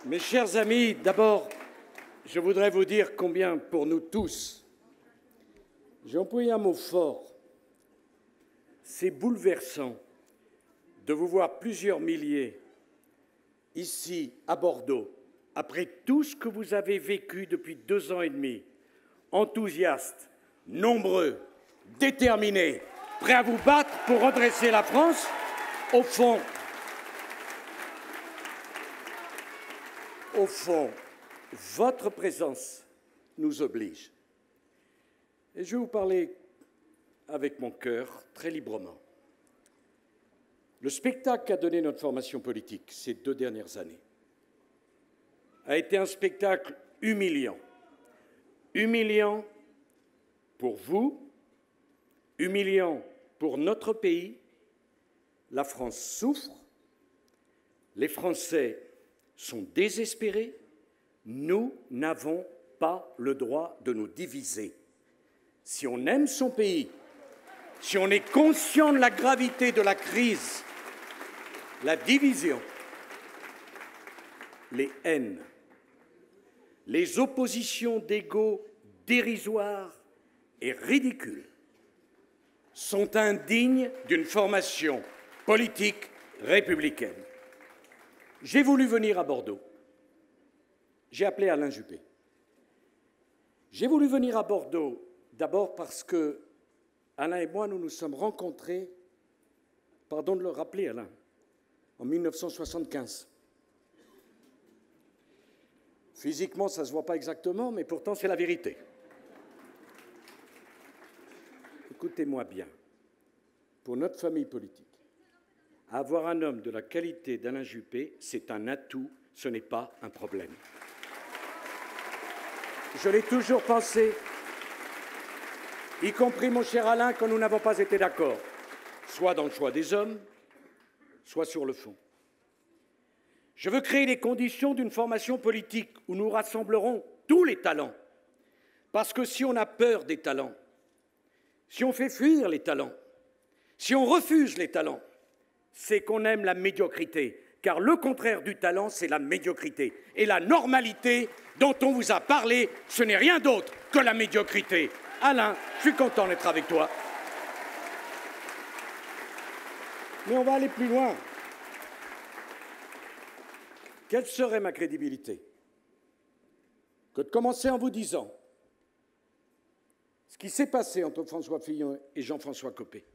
Mes chers amis, d'abord, je voudrais vous dire combien, pour nous tous, j'ai employé un mot fort, c'est bouleversant de vous voir plusieurs milliers ici, à Bordeaux, après tout ce que vous avez vécu depuis 2 ans et demi, enthousiastes, nombreux, déterminés, prêts à vous battre pour redresser la France. Au fond, votre présence nous oblige. Et je vais vous parler avec mon cœur, très librement. Le spectacle qu'a donné notre formation politique ces 2 dernières années a été un spectacle humiliant. Humiliant pour vous, humiliant pour notre pays. La France souffre, les Français sont désespérés. Nous n'avons pas le droit de nous diviser. Si on aime son pays, si on est conscient de la gravité de la crise, la division, les haines, les oppositions d'ego dérisoires et ridicules sont indignes d'une formation politique républicaine. J'ai voulu venir à Bordeaux. J'ai appelé Alain Juppé. J'ai voulu venir à Bordeaux d'abord parce que Alain et moi, nous nous sommes rencontrés, pardon de le rappeler Alain, en 1975. Physiquement, ça ne se voit pas exactement, mais pourtant c'est la vérité. Écoutez-moi bien, pour notre famille politique, avoir un homme de la qualité d'Alain Juppé, c'est un atout, ce n'est pas un problème. Je l'ai toujours pensé, y compris mon cher Alain, quand nous n'avons pas été d'accord, soit dans le choix des hommes, soit sur le fond. Je veux créer les conditions d'une formation politique où nous rassemblerons tous les talents. Parce que si on a peur des talents, si on fait fuir les talents, si on refuse les talents, c'est qu'on aime la médiocrité. Car le contraire du talent, c'est la médiocrité. Et la normalité dont on vous a parlé, ce n'est rien d'autre que la médiocrité. Alain, je suis content d'être avec toi. Mais on va aller plus loin. Quelle serait ma crédibilité que de commencer en vous disant ce qui s'est passé entre François Fillon et Jean-François Copé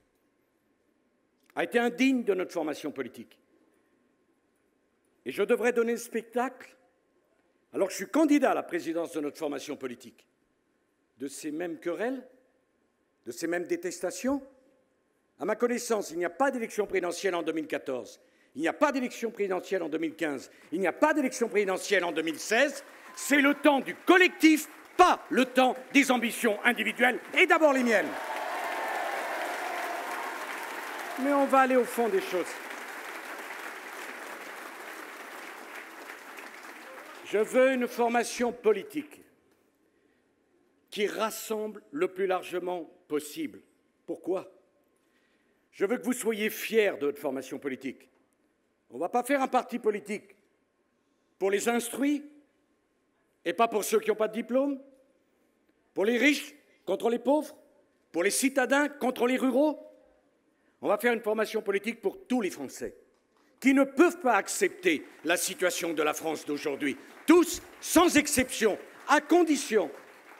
a été indigne de notre formation politique. Et je devrais donner le spectacle, alors que je suis candidat à la présidence de notre formation politique, de ces mêmes querelles, de ces mêmes détestations. À ma connaissance, il n'y a pas d'élection présidentielle en 2014, il n'y a pas d'élection présidentielle en 2015, il n'y a pas d'élection présidentielle en 2016. C'est le temps du collectif, pas le temps des ambitions individuelles, et d'abord les miennes. Mais on va aller au fond des choses. Je veux une formation politique qui rassemble le plus largement possible. Pourquoi ? Je veux que vous soyez fiers de votre formation politique. On ne va pas faire un parti politique pour les instruits et pas pour ceux qui n'ont pas de diplôme, pour les riches contre les pauvres, pour les citadins contre les ruraux. On va faire une formation politique pour tous les Français qui ne peuvent pas accepter la situation de la France d'aujourd'hui. Tous, sans exception, à condition,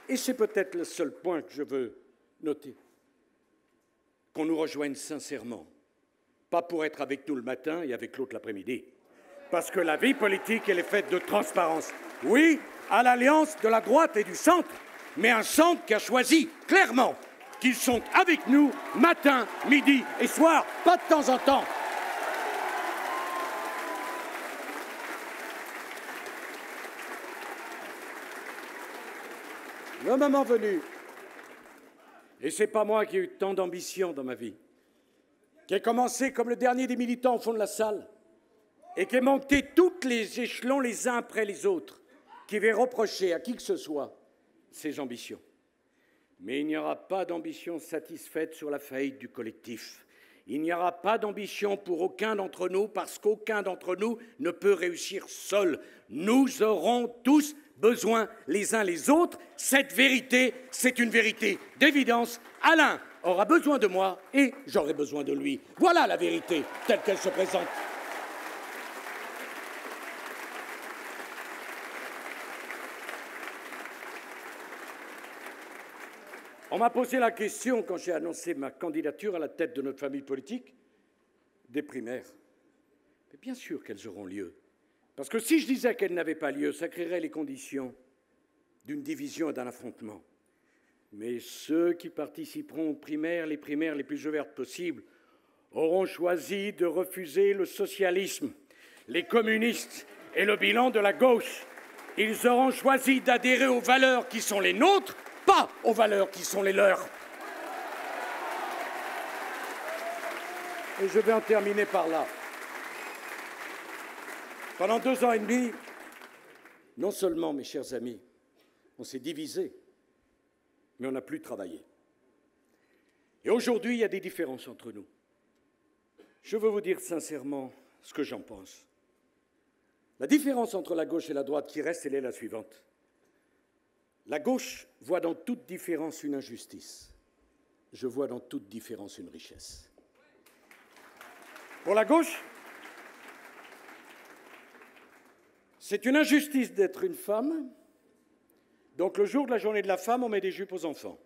et c'est peut-être le seul point que je veux noter, qu'on nous rejoigne sincèrement, pas pour être avec nous le matin et avec l'autre l'après-midi, parce que la vie politique, elle est faite de transparence. Oui, à l'alliance de la droite et du centre, mais un centre qui a choisi clairement qu'ils sont avec nous matin, midi et soir, pas de temps en temps. Le moment venu, et ce n'est pas moi qui ai eu tant d'ambition dans ma vie, qui ai commencé comme le dernier des militants au fond de la salle, et qui ai monté tous les échelons les uns après les autres, qui vais reprocher à qui que ce soit ses ambitions. Mais il n'y aura pas d'ambition satisfaite sur la faillite du collectif. Il n'y aura pas d'ambition pour aucun d'entre nous parce qu'aucun d'entre nous ne peut réussir seul. Nous aurons tous besoin les uns les autres. Cette vérité, c'est une vérité d'évidence. Alain aura besoin de moi et j'aurai besoin de lui. Voilà la vérité telle qu'elle se présente. On m'a posé la question, quand j'ai annoncé ma candidature à la tête de notre famille politique, des primaires. Mais bien sûr qu'elles auront lieu. Parce que si je disais qu'elles n'avaient pas lieu, ça créerait les conditions d'une division et d'un affrontement. Mais ceux qui participeront aux primaires les plus ouvertes possibles, auront choisi de refuser le socialisme, les communistes et le bilan de la gauche. Ils auront choisi d'adhérer aux valeurs qui sont les nôtres, pas aux valeurs qui sont les leurs. Et je vais en terminer par là. Pendant 2 ans et demi, non seulement, mes chers amis, on s'est divisés, mais on n'a plus travaillé. Et aujourd'hui, il y a des différences entre nous. Je veux vous dire sincèrement ce que j'en pense. La différence entre la gauche et la droite qui reste, elle est la suivante. La gauche voit dans toute différence une injustice. Je vois dans toute différence une richesse. Pour la gauche, c'est une injustice d'être une femme. Donc le jour de la journée de la femme, on met des jupes aux enfants.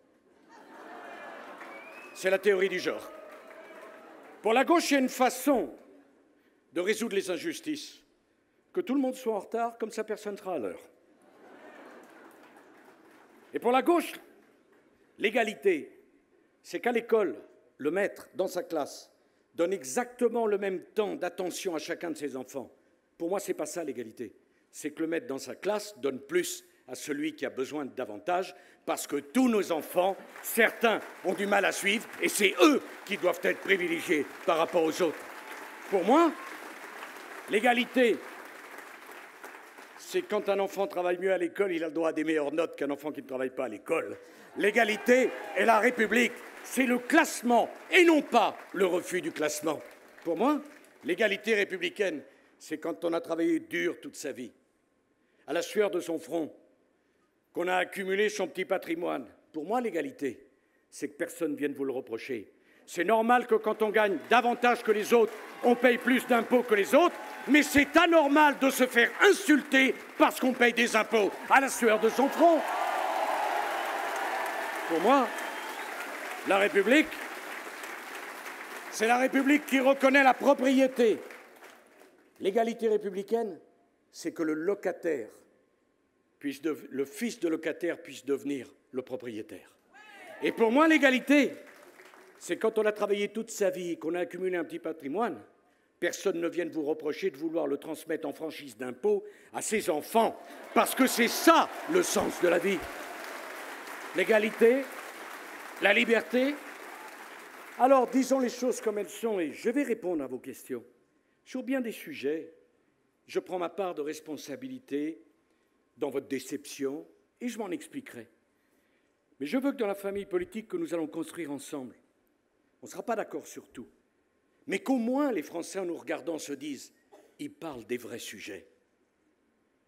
C'est la théorie du genre. Pour la gauche, il y a une façon de résoudre les injustices. Que tout le monde soit en retard, comme ça personne ne sera à l'heure. Et pour la gauche, l'égalité, c'est qu'à l'école, le maître, dans sa classe, donne exactement le même temps d'attention à chacun de ses enfants. Pour moi, ce n'est pas ça l'égalité. C'est que le maître, dans sa classe, donne plus à celui qui a besoin de davantage, parce que tous nos enfants, certains ont du mal à suivre, et c'est eux qui doivent être privilégiés par rapport aux autres. Pour moi, l'égalité, c'est quand un enfant travaille mieux à l'école, il a le droit à des meilleures notes qu'un enfant qui ne travaille pas à l'école. L'égalité et la République, c'est le classement et non pas le refus du classement. Pour moi, l'égalité républicaine, c'est quand on a travaillé dur toute sa vie, à la sueur de son front, qu'on a accumulé son petit patrimoine. Pour moi, l'égalité, c'est que personne ne vienne vous le reprocher. C'est normal que quand on gagne davantage que les autres, on paye plus d'impôts que les autres, mais c'est anormal de se faire insulter parce qu'on paye des impôts à la sueur de son front. Pour moi, la République, c'est la République qui reconnaît la propriété. L'égalité républicaine, c'est que le locataire, le fils de locataire puisse devenir le propriétaire. Et pour moi, l'égalité, c'est quand on a travaillé toute sa vie et qu'on a accumulé un petit patrimoine, personne ne vienne vous reprocher de vouloir le transmettre en franchise d'impôt à ses enfants, parce que c'est ça le sens de la vie. L'égalité, la liberté. Alors, disons les choses comme elles sont et je vais répondre à vos questions. Sur bien des sujets, je prends ma part de responsabilité dans votre déception et je m'en expliquerai. Mais je veux que dans la famille politique que nous allons construire ensemble, on ne sera pas d'accord sur tout, mais qu'au moins les Français, en nous regardant, se disent « ils parlent des vrais sujets ».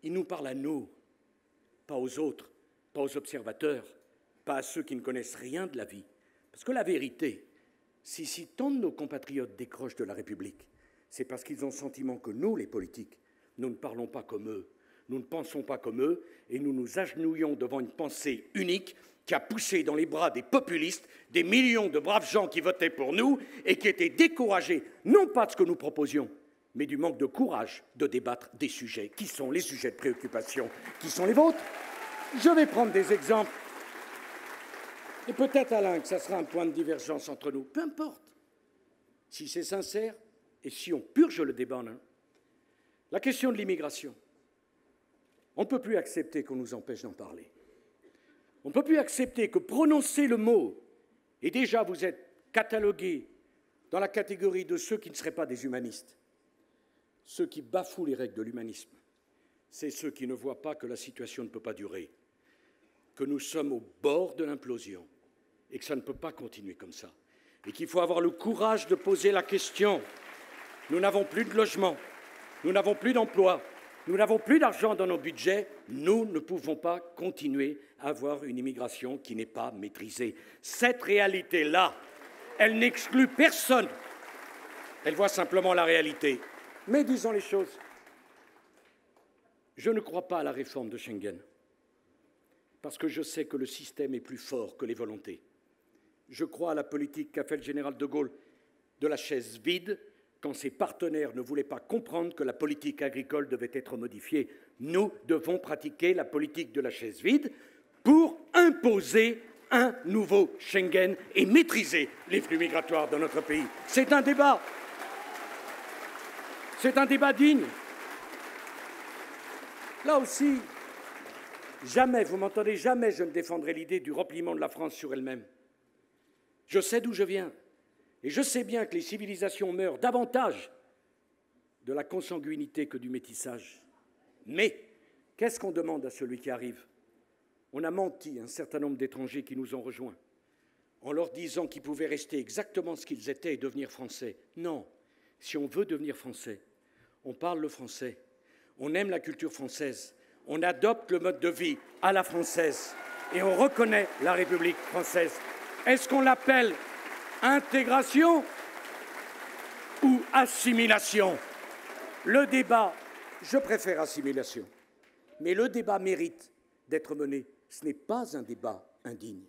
Ils nous parlent à nous, pas aux autres, pas aux observateurs, pas à ceux qui ne connaissent rien de la vie. Parce que la vérité, si tant de nos compatriotes décrochent de la République, c'est parce qu'ils ont le sentiment que nous, les politiques, nous ne parlons pas comme eux, nous ne pensons pas comme eux, et nous nous agenouillons devant une pensée unique qui a poussé dans les bras des populistes des millions de braves gens qui votaient pour nous et qui étaient découragés, non pas de ce que nous proposions, mais du manque de courage de débattre des sujets qui sont les sujets de préoccupation, qui sont les vôtres. Je vais prendre des exemples. Et peut-être, Alain, que ça sera un point de divergence entre nous. Peu importe. Si c'est sincère et si on purge le débat en un. La question de l'immigration. On ne peut plus accepter qu'on nous empêche d'en parler. On ne peut plus accepter que prononcer le mot, et déjà vous êtes catalogués dans la catégorie de ceux qui ne seraient pas des humanistes. Ceux qui bafouent les règles de l'humanisme, c'est ceux qui ne voient pas que la situation ne peut pas durer, que nous sommes au bord de l'implosion et que ça ne peut pas continuer comme ça. et qu'il faut avoir le courage de poser la question. Nous n'avons plus de logement, nous n'avons plus d'emploi, nous n'avons plus d'argent dans nos budgets, nous ne pouvons pas continuer à avoir une immigration qui n'est pas maîtrisée. Cette réalité-là, elle n'exclut personne, elle voit simplement la réalité. Mais disons les choses, je ne crois pas à la réforme de Schengen, parce que je sais que le système est plus fort que les volontés. Je crois à la politique qu'a fait le général de Gaulle de la chaise vide, quand ses partenaires ne voulaient pas comprendre que la politique agricole devait être modifiée. Nous devons pratiquer la politique de la chaise vide pour imposer un nouveau Schengen et maîtriser les flux migratoires dans notre pays. C'est un débat. C'est un débat digne. Là aussi, jamais, vous m'entendez, jamais je ne défendrai l'idée du repliement de la France sur elle-même. Je sais d'où je viens. Et je sais bien que les civilisations meurent davantage de la consanguinité que du métissage. Mais qu'est-ce qu'on demande à celui qui arrive? On a menti à un certain nombre d'étrangers qui nous ont rejoints en leur disant qu'ils pouvaient rester exactement ce qu'ils étaient et devenir français. Non, si on veut devenir français, on parle le français, on aime la culture française, on adopte le mode de vie à la française et on reconnaît la République française. Est-ce qu'on l'appelle intégration ou assimilation? Le débat, je préfère assimilation, mais le débat mérite d'être mené. Ce n'est pas un débat indigne.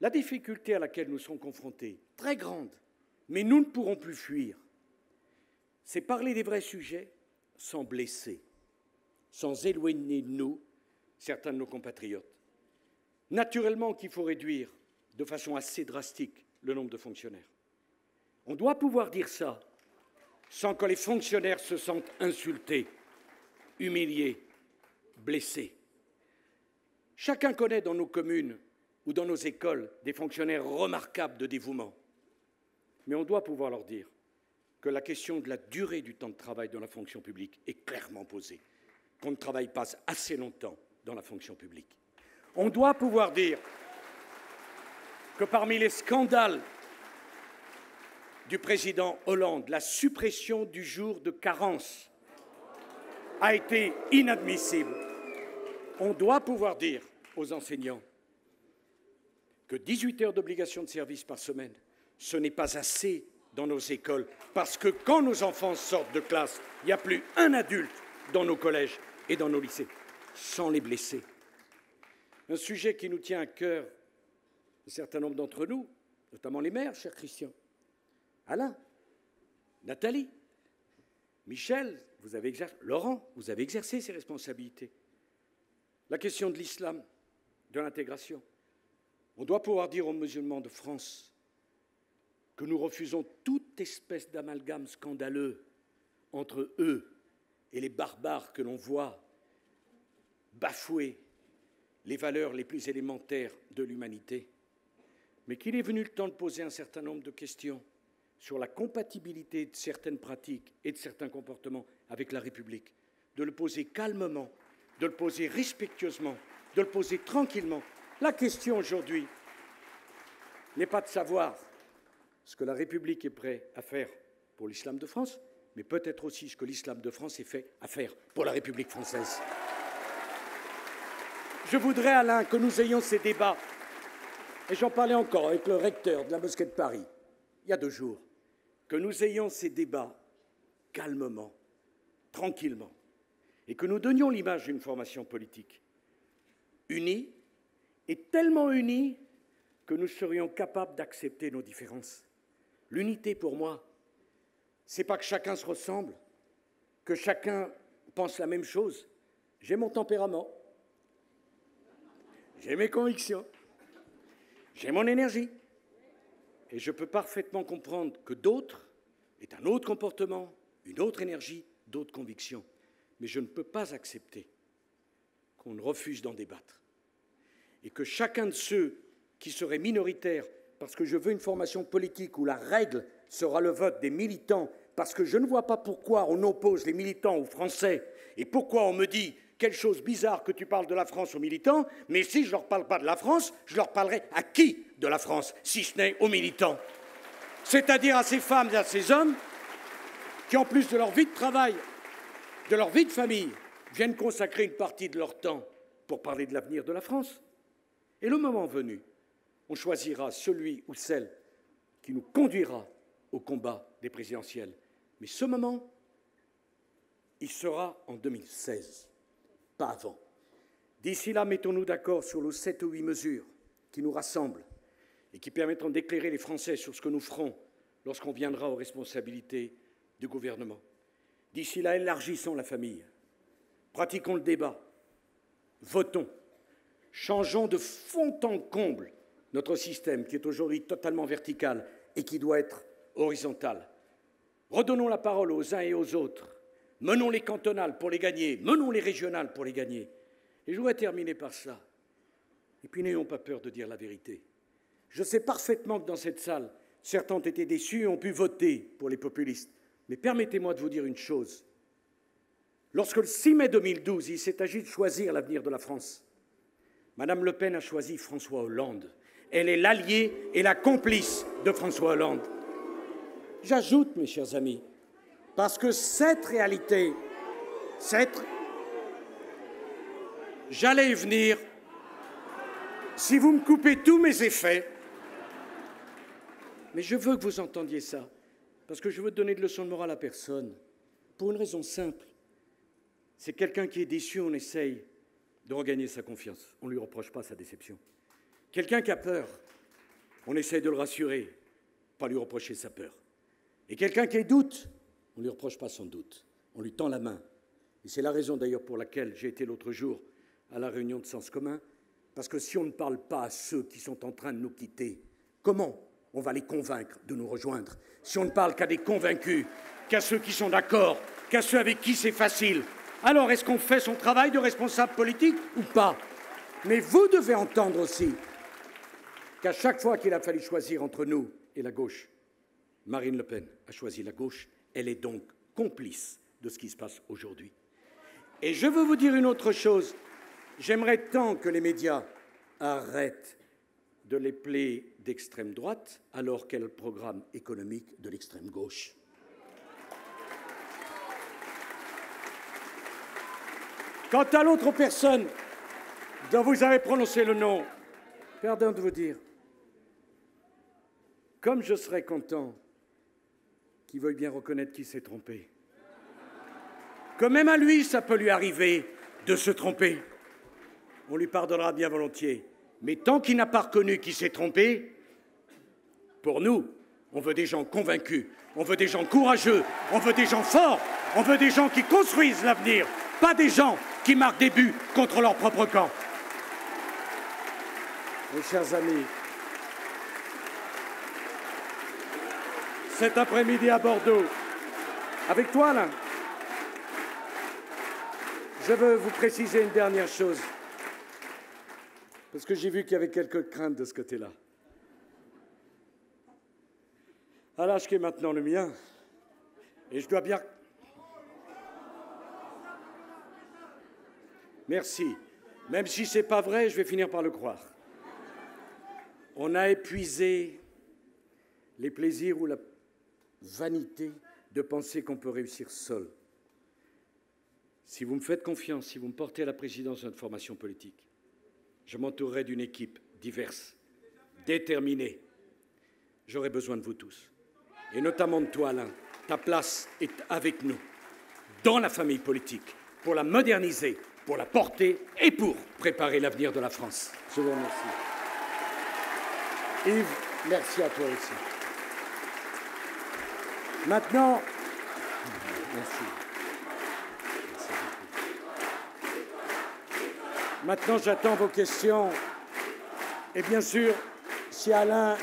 La difficulté à laquelle nous sommes confrontés, très grande, mais nous ne pourrons plus fuir, c'est parler des vrais sujets sans blesser, sans éloigner de nous certains de nos compatriotes. Naturellement qu'il faut réduire de façon assez drastique le nombre de fonctionnaires. On doit pouvoir dire ça sans que les fonctionnaires se sentent insultés, humiliés, blessés. Chacun connaît dans nos communes ou dans nos écoles des fonctionnaires remarquables de dévouement. Mais on doit pouvoir leur dire que la question de la durée du temps de travail dans la fonction publique est clairement posée, qu'on ne travaille pas assez longtemps dans la fonction publique. On doit pouvoir dire que parmi les scandales du président Hollande, la suppression du jour de carence a été inadmissible. On doit pouvoir dire aux enseignants que 18 heures d'obligation de service par semaine, ce n'est pas assez dans nos écoles, parce que quand nos enfants sortent de classe, il n'y a plus un adulte dans nos collèges et dans nos lycées, sans les blesser. Un sujet qui nous tient à cœur, un certain nombre d'entre nous, notamment les maires, cher Christian, Alain, Nathalie, Michel, Laurent, vous avez exercé ces responsabilités. La question de l'islam, de l'intégration. On doit pouvoir dire aux musulmans de France que nous refusons toute espèce d'amalgame scandaleux entre eux et les barbares que l'on voit bafouer les valeurs les plus élémentaires de l'humanité, mais qu'il est venu le temps de poser un certain nombre de questions sur la compatibilité de certaines pratiques et de certains comportements avec la République, de le poser calmement, de le poser respectueusement, de le poser tranquillement. La question aujourd'hui n'est pas de savoir ce que la République est prête à faire pour l'islam de France, mais peut-être aussi ce que l'islam de France est fait à faire pour la République française. Je voudrais, Alain, que nous ayons ces débats, et j'en parlais encore avec le recteur de la mosquée de Paris, il y a 2 jours, que nous ayons ces débats calmement, tranquillement, et que nous donnions l'image d'une formation politique unie, et tellement unie que nous serions capables d'accepter nos différences. L'unité, pour moi, ce n'est pas que chacun se ressemble, que chacun pense la même chose. J'ai mon tempérament, j'ai mes convictions, j'ai mon énergie. Et je peux parfaitement comprendre que d'autres aient un autre comportement, une autre énergie, d'autres convictions. Mais je ne peux pas accepter qu'on refuse d'en débattre. Et que chacun de ceux qui seraient minoritaires, parce que je veux une formation politique où la règle sera le vote des militants, parce que je ne vois pas pourquoi on oppose les militants aux Français, et pourquoi on me dit quelle chose bizarre que tu parles de la France aux militants, mais si je ne leur parle pas de la France, je leur parlerai à qui de la France, si ce n'est aux militants? C'est-à-dire à ces femmes et à ces hommes qui, en plus de leur vie de travail, de leur vie de famille, viennent consacrer une partie de leur temps pour parler de l'avenir de la France. Et le moment venu, on choisira celui ou celle qui nous conduira au combat des présidentielles. Mais ce moment, il sera en 2016, pas avant. D'ici là, mettons-nous d'accord sur les 7 ou 8 mesures qui nous rassemblent et qui permettront d'éclairer les Français sur ce que nous ferons lorsqu'on viendra aux responsabilités du gouvernement. D'ici là, élargissons la famille, pratiquons le débat, votons, changeons de fond en comble notre système qui est aujourd'hui totalement vertical et qui doit être horizontal. Redonnons la parole aux uns et aux autres, menons les cantonales pour les gagner, menons les régionales pour les gagner. Et je voudrais terminer par ça. Et puis n'ayons pas peur de dire la vérité. Je sais parfaitement que dans cette salle, certains ont été déçus et ont pu voter pour les populistes. Mais permettez-moi de vous dire une chose. Lorsque le 6 mai 2012, il s'est agi de choisir l'avenir de la France, Madame Le Pen a choisi François Hollande. Elle est l'alliée et la complice de François Hollande. J'ajoute, mes chers amis, parce que cette réalité, j'allais y venir, si vous me coupez tous mes effets, mais je veux que vous entendiez ça, parce que je veux donner de leçons de morale à personne, pour une raison simple. C'est quelqu'un qui est déçu, on essaye de regagner sa confiance. On ne lui reproche pas sa déception. Quelqu'un qui a peur, on essaye de le rassurer, pas lui reprocher sa peur. Et quelqu'un qui doute, on ne lui reproche pas son doute. On lui tend la main. Et c'est la raison d'ailleurs pour laquelle j'ai été l'autre jour à la réunion de Sens commun, parce que si on ne parle pas à ceux qui sont en train de nous quitter, comment on va les convaincre de nous rejoindre? Si on ne parle qu'à des convaincus, qu'à ceux qui sont d'accord, qu'à ceux avec qui c'est facile, alors est-ce qu'on fait son travail de responsable politique ou pas? Mais vous devez entendre aussi qu'à chaque fois qu'il a fallu choisir entre nous et la gauche, Marine Le Pen a choisi la gauche. Elle est donc complice de ce qui se passe aujourd'hui. Et je veux vous dire une autre chose. J'aimerais tant que les médias arrêtent de les plaire d'extrême droite alors qu'est le programme économique de l'extrême gauche. Quant à l'autre personne dont vous avez prononcé le nom, pardon de vous dire, comme je serais content qu'il veuille bien reconnaître qu'il s'est trompé, que même à lui, ça peut lui arriver de se tromper, on lui pardonnera bien volontiers. Mais tant qu'il n'a pas reconnu qu'il s'est trompé, pour nous, on veut des gens convaincus, on veut des gens courageux, on veut des gens forts, on veut des gens qui construisent l'avenir, pas des gens qui marquent des buts contre leur propre camp. Mes chers amis, cet après-midi à Bordeaux, avec toi, là, je veux vous préciser une dernière chose, parce que j'ai vu qu'il y avait quelques craintes de ce côté-là. À l'âge qui est maintenant le mien, et je dois bien... Merci. Même si ce n'est pas vrai, je vais finir par le croire. On a épuisé les plaisirs ou la vanité de penser qu'on peut réussir seul. Si vous me faites confiance, si vous me portez à la présidence de notre formation politique, je m'entourerai d'une équipe diverse, déterminée. J'aurai besoin de vous tous, et notamment de toi, Alain. Ta place est avec nous, dans la famille politique, pour la moderniser, pour la porter et pour préparer l'avenir de la France. Je vous remercie. Yves, merci à toi aussi. Maintenant, merci. Maintenant, j'attends vos questions. Et bien sûr, si Alain,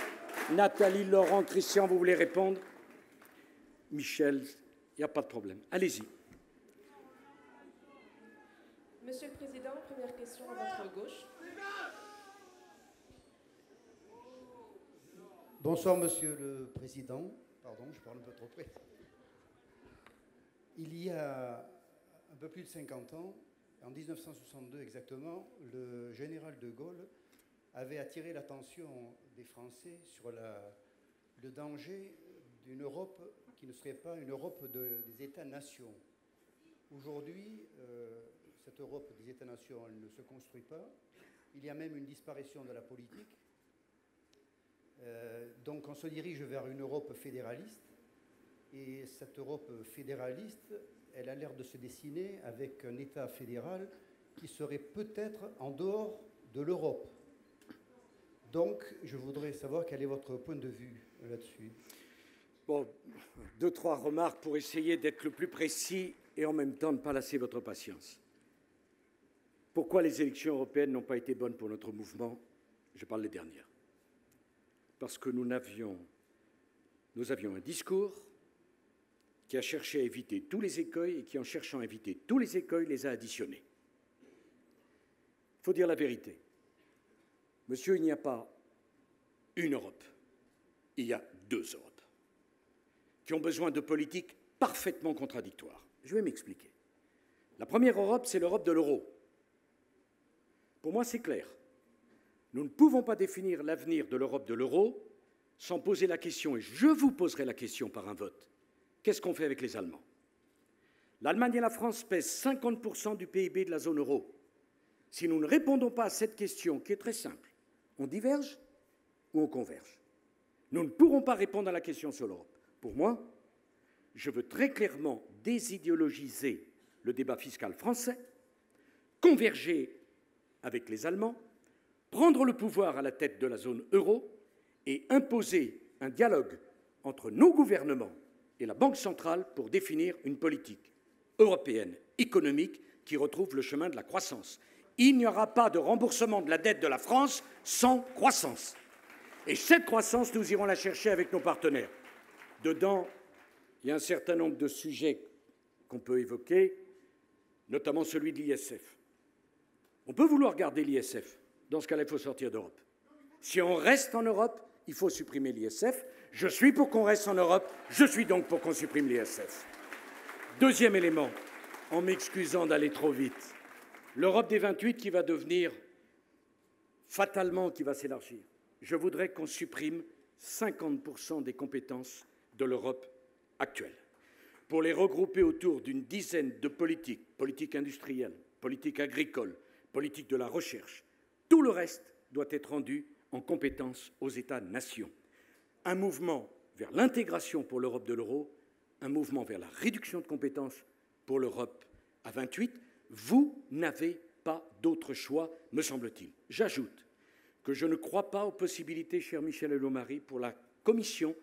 Nathalie, Laurent, Christian, vous voulez répondre, Michel, il n'y a pas de problème. Allez-y. Monsieur le Président, première question à votre gauche. Bonsoir, Monsieur le Président. Pardon, je parle un peu trop près. Il y a un peu plus de 50 ans, En 1962 exactement, le général de Gaulle avait attiré l'attention des Français sur le danger d'une Europe qui ne serait pas une Europe des États-nations. Aujourd'hui, cette Europe des États-nations, elle ne se construit pas. Il y a même une disparition de la politique. Donc on se dirige vers une Europe fédéraliste. Et cette Europe fédéraliste, elle a l'air de se dessiner avec un État fédéral qui serait peut-être en dehors de l'Europe. Donc, je voudrais savoir quel est votre point de vue là-dessus. Bon, 2-3 remarques pour essayer d'être le plus précis et en même temps ne pas lasser votre patience. Pourquoi les élections européennes n'ont pas été bonnes pour notre mouvement? Je parle des dernières. Parce que nous avions un discours qui a cherché à éviter tous les écueils et qui, en cherchant à éviter tous les écueils, les a additionnés. Il faut dire la vérité. Monsieur, il n'y a pas une Europe, il y a 2 Europes qui ont besoin de politiques parfaitement contradictoires. Je vais m'expliquer. La première Europe, c'est l'Europe de l'euro. Pour moi, c'est clair. Nous ne pouvons pas définir l'avenir de l'Europe de l'euro sans poser la question, et je vous poserai la question par un vote. Qu'est-ce qu'on fait avec les Allemands? L'Allemagne et la France pèsent 50% du PIB de la zone euro. Si nous ne répondons pas à cette question, qui est très simple, on diverge ou on converge? Nous ne pourrons pas répondre à la question sur l'Europe. Pour moi, je veux très clairement désidéologiser le débat fiscal français, converger avec les Allemands, prendre le pouvoir à la tête de la zone euro et imposer un dialogue entre nos gouvernements et la Banque centrale pour définir une politique européenne économique qui retrouve le chemin de la croissance. Il n'y aura pas de remboursement de la dette de la France sans croissance. Et cette croissance, nous irons la chercher avec nos partenaires. Dedans, il y a un certain nombre de sujets qu'on peut évoquer, notamment celui de l'ISF. On peut vouloir garder l'ISF. Dans ce cas-là, il faut sortir d'Europe. Si on reste en Europe, il faut supprimer l'ISF. Je suis pour qu'on reste en Europe. Je suis donc pour qu'on supprime l'ISF. Deuxième élément, en m'excusant d'aller trop vite, l'Europe des 28 qui va devenir fatalement, qui va s'élargir. Je voudrais qu'on supprime 50% des compétences de l'Europe actuelle pour les regrouper autour d'une dizaine de politiques, politique industrielle, politique agricole, politique de la recherche. Tout le reste doit être rendu en compétences aux États-nations. Un mouvement vers l'intégration pour l'Europe de l'euro, un mouvement vers la réduction de compétences pour l'Europe à 28. Vous n'avez pas d'autre choix, me semble-t-il. J'ajoute que je ne crois pas aux possibilités, cher Michel Alliot-Marie, pour la Commission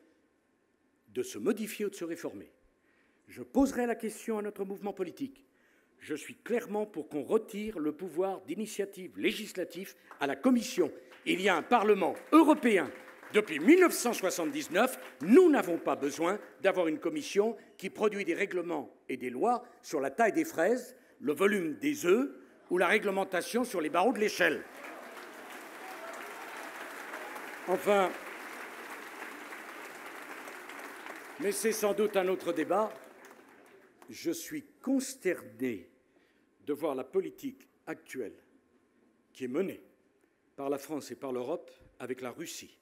de se modifier ou de se réformer. Je poserai la question à notre mouvement politique. Je suis clairement pour qu'on retire le pouvoir d'initiative législative à la Commission. Il y a un Parlement européen depuis 1979. Nous n'avons pas besoin d'avoir une Commission qui produit des règlements et des lois sur la taille des fraises, le volume des œufs ou la réglementation sur les barreaux de l'échelle. Enfin, mais c'est sans doute un autre débat, je suis consterné de voir la politique actuelle qui est menée par la France et par l'Europe avec la Russie.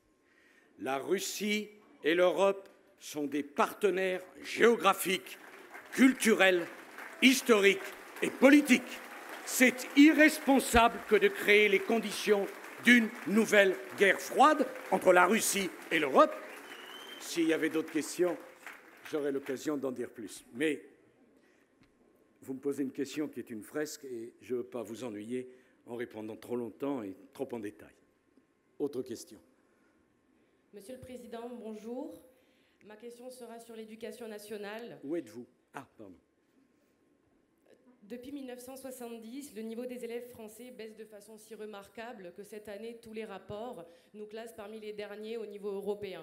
La Russie et l'Europe sont des partenaires géographiques, culturels, historiques et politiques. C'est irresponsable que de créer les conditions d'une nouvelle guerre froide entre la Russie et l'Europe. S'il y avait d'autres questions, j'aurai l'occasion d'en dire plus. Mais vous me posez une question qui est une fresque et je ne veux pas vous ennuyer en répondant trop longtemps et trop en détail. Autre question. Monsieur le Président, bonjour. Ma question sera sur l'éducation nationale. Où êtes-vous? Ah, pardon. Depuis 1970, le niveau des élèves français baisse de façon si remarquable que cette année, tous les rapports nous classent parmi les derniers au niveau européen.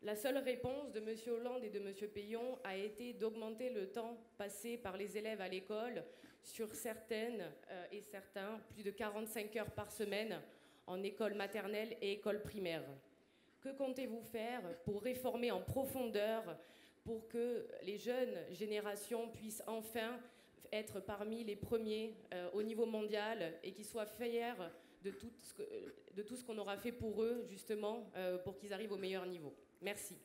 La seule réponse de M. Hollande et de M. Peillon a été d'augmenter le temps passé par les élèves à l'école sur certaines et certains, plus de 45 heures par semaine en école maternelle et école primaire. Que comptez-vous faire pour réformer en profondeur pour que les jeunes générations puissent enfin être parmi les premiers au niveau mondial et qu'ils soient fiers de tout ce qu'on aura fait pour eux, justement, pour qu'ils arrivent au meilleur niveau. Merci.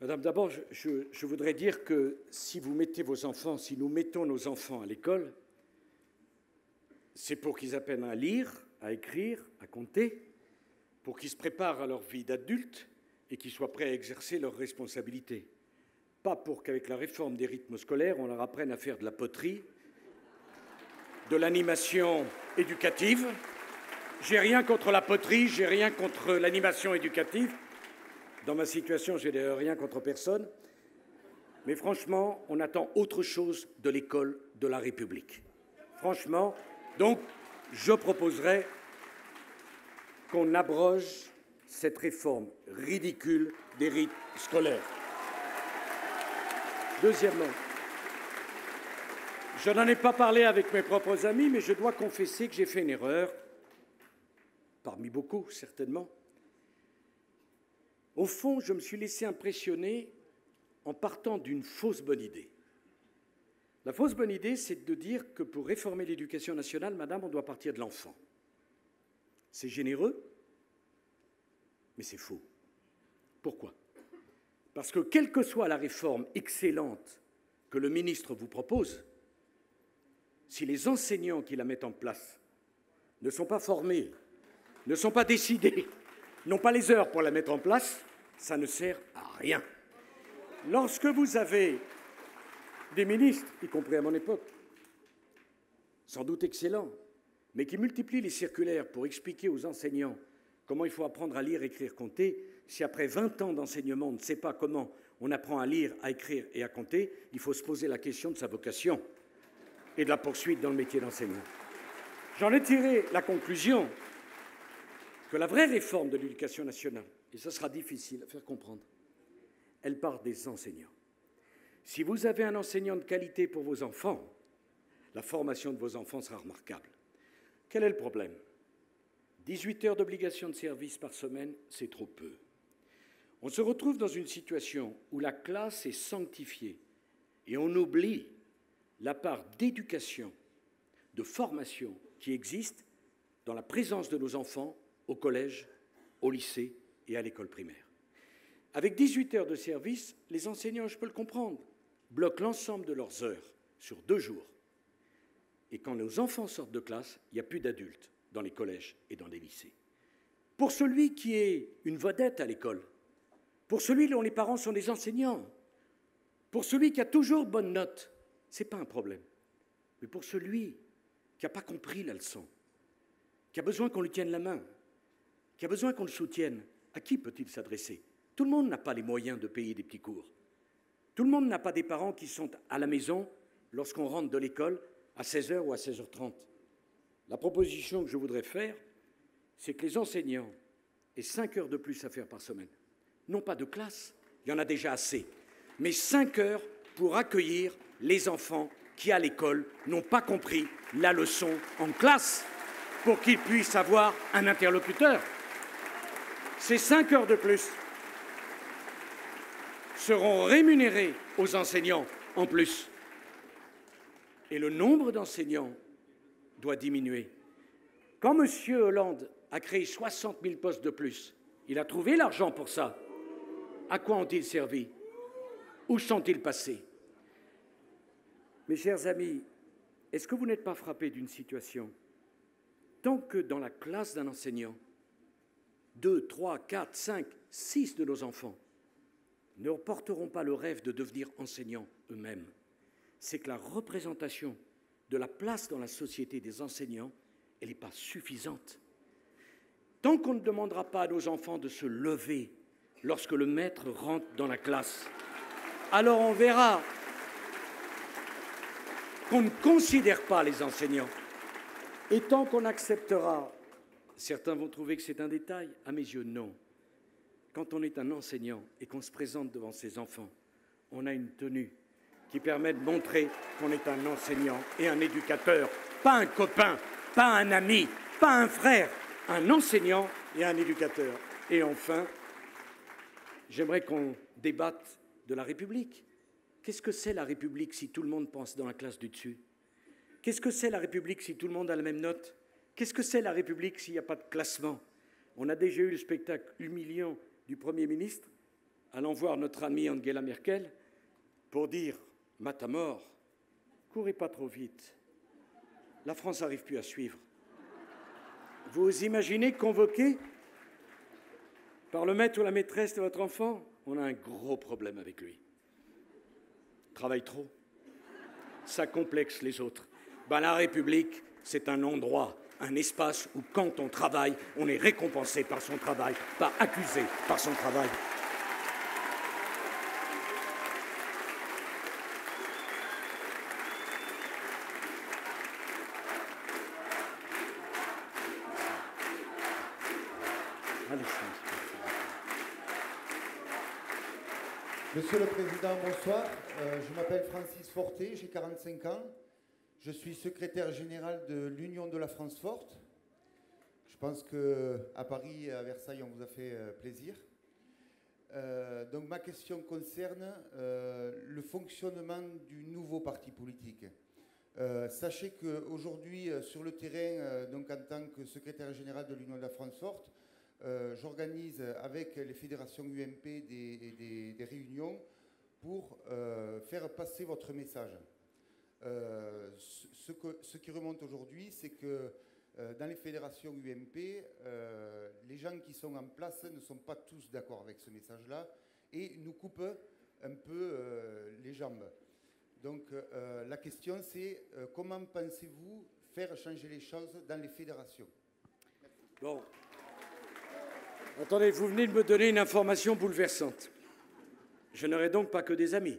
Madame, d'abord, je voudrais dire que si vous mettez vos enfants, si nous mettons nos enfants à l'école, c'est pour qu'ils apprennent à lire, à écrire, à compter, pour qu'ils se préparent à leur vie d'adulte et qu'ils soient prêts à exercer leurs responsabilités. Pas pour qu'avec la réforme des rythmes scolaires, on leur apprenne à faire de la poterie, de l'animation éducative. J'ai rien contre la poterie, j'ai rien contre l'animation éducative. Dans ma situation, j'ai d'ailleurs rien contre personne. Mais franchement, on attend autre chose de l'école de la République. Franchement, donc, je proposerai qu'on abroge cette réforme ridicule des rythmes scolaires. Deuxièmement, je n'en ai pas parlé avec mes propres amis, mais je dois confesser que j'ai fait une erreur, parmi beaucoup certainement. Au fond, je me suis laissé impressionner en partant d'une fausse bonne idée. La fausse bonne idée, c'est de dire que pour réformer l'éducation nationale, madame, on doit partir de l'enfant. C'est généreux, mais c'est faux. Pourquoi ? Parce que quelle que soit la réforme excellente que le ministre vous propose, si les enseignants qui la mettent en place ne sont pas formés, ne sont pas décidés, n'ont pas les heures pour la mettre en place, ça ne sert à rien. Lorsque vous avez des ministres, y compris à mon époque, sans doute excellents, mais qui multiplient les circulaires pour expliquer aux enseignants comment il faut apprendre à lire, écrire, compter, si après 20 ans d'enseignement, on ne sait pas comment on apprend à lire, à écrire et à compter, il faut se poser la question de sa vocation et de la poursuite dans le métier d'enseignant. J'en ai tiré la conclusion que la vraie réforme de l'éducation nationale, et ça sera difficile à faire comprendre, elle part des enseignants. Si vous avez un enseignant de qualité pour vos enfants, la formation de vos enfants sera remarquable. Quel est le problème ? 18 heures d'obligation de service par semaine, c'est trop peu. On se retrouve dans une situation où la classe est sanctifiée et on oublie la part d'éducation, de formation qui existe dans la présence de nos enfants au collège, au lycée et à l'école primaire. Avec 18 heures de service, les enseignants, je peux le comprendre, bloquent l'ensemble de leurs heures sur 2 jours. Et quand nos enfants sortent de classe, il n'y a plus d'adultes dans les collèges et dans les lycées. Pour celui qui est une vedette à l'école, pour celui dont les parents sont des enseignants, pour celui qui a toujours bonne note, ce n'est pas un problème. Mais pour celui qui n'a pas compris la leçon, qui a besoin qu'on lui tienne la main, qui a besoin qu'on le soutienne, à qui peut-il s'adresser ? Tout le monde n'a pas les moyens de payer des petits cours. Tout le monde n'a pas des parents qui sont à la maison lorsqu'on rentre de l'école à 16h ou à 16h30. La proposition que je voudrais faire, c'est que les enseignants aient 5 heures de plus à faire par semaine. Non pas de classe, il y en a déjà assez, mais 5 heures pour accueillir les enfants qui, à l'école, n'ont pas compris la leçon en classe, pour qu'ils puissent avoir un interlocuteur. Ces 5 heures de plus seront rémunérées aux enseignants en plus. Et le nombre d'enseignants doit diminuer. Quand M. Hollande a créé 60 000 postes de plus, il a trouvé l'argent pour ça. À quoi ont-ils servi? Où sont-ils passés? Mes chers amis, est-ce que vous n'êtes pas frappés d'une situation? Tant que dans la classe d'un enseignant, 2, 3, 4, 5, 6 de nos enfants ne porteront pas le rêve de devenir enseignants eux-mêmes, c'est que la représentation de la place dans la société des enseignants, elle n'est pas suffisante. Tant qu'on ne demandera pas à nos enfants de se lever lorsque le maître rentre dans la classe, alors on verra qu'on ne considère pas les enseignants. Et tant qu'on acceptera, certains vont trouver que c'est un détail, à mes yeux, non. Quand on est un enseignant et qu'on se présente devant ses enfants, on a une tenue qui permet de montrer qu'on est un enseignant et un éducateur, pas un copain, pas un ami, pas un frère, un enseignant et un éducateur. Et enfin, j'aimerais qu'on débatte de la République. Qu'est-ce que c'est la République si tout le monde pense dans la classe du dessus? Qu'est-ce que c'est la République si tout le monde a la même note? Qu'est-ce que c'est la République s'il n'y a pas de classement? On a déjà eu le spectacle humiliant du Premier ministre allant voir notre amie Angela Merkel pour dire « Matamor, courez pas trop vite. La France n'arrive plus à suivre. » Vous imaginez convoqué par le maître ou la maîtresse de votre enfant? On a un gros problème avec lui. Travaille trop. Ça complexe les autres. Ben, la République, c'est un endroit, un espace où, quand on travaille, on est récompensé par son travail, pas accusé par son travail. Monsieur le Président, bonsoir. Je m'appelle Francis Forté, j'ai 45 ans. Je suis secrétaire général de l'Union de la France Forte. Je pense qu'à Paris et à Versailles, on vous a fait plaisir. Donc ma question concerne le fonctionnement du nouveau parti politique. Sachez qu'aujourd'hui, sur le terrain, donc en tant que secrétaire général de l'Union de la France Forte, j'organise avec les fédérations UMP des réunions pour faire passer votre message. Ce qui remonte aujourd'hui, c'est que dans les fédérations UMP, les gens qui sont en place ne sont pas tous d'accord avec ce message-là et nous coupent un peu les jambes. Donc la question c'est comment pensez-vous faire changer les choses dans les fédérations? Bon. Attendez, vous venez de me donner une information bouleversante. Je n'aurai donc pas que des amis.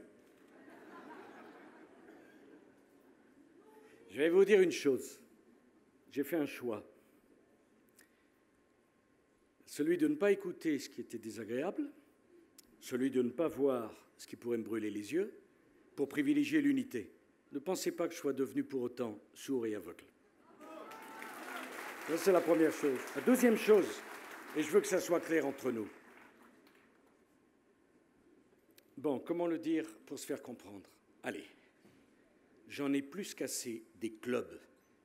Je vais vous dire une chose. J'ai fait un choix. Celui de ne pas écouter ce qui était désagréable, celui de ne pas voir ce qui pourrait me brûler les yeux, pour privilégier l'unité. Ne pensez pas que je sois devenu pour autant sourd et aveugle. Ça, c'est la première chose. La deuxième chose, et je veux que ça soit clair entre nous. Bon, comment le dire pour se faire comprendre? Allez, j'en ai plus qu'assez des clubs,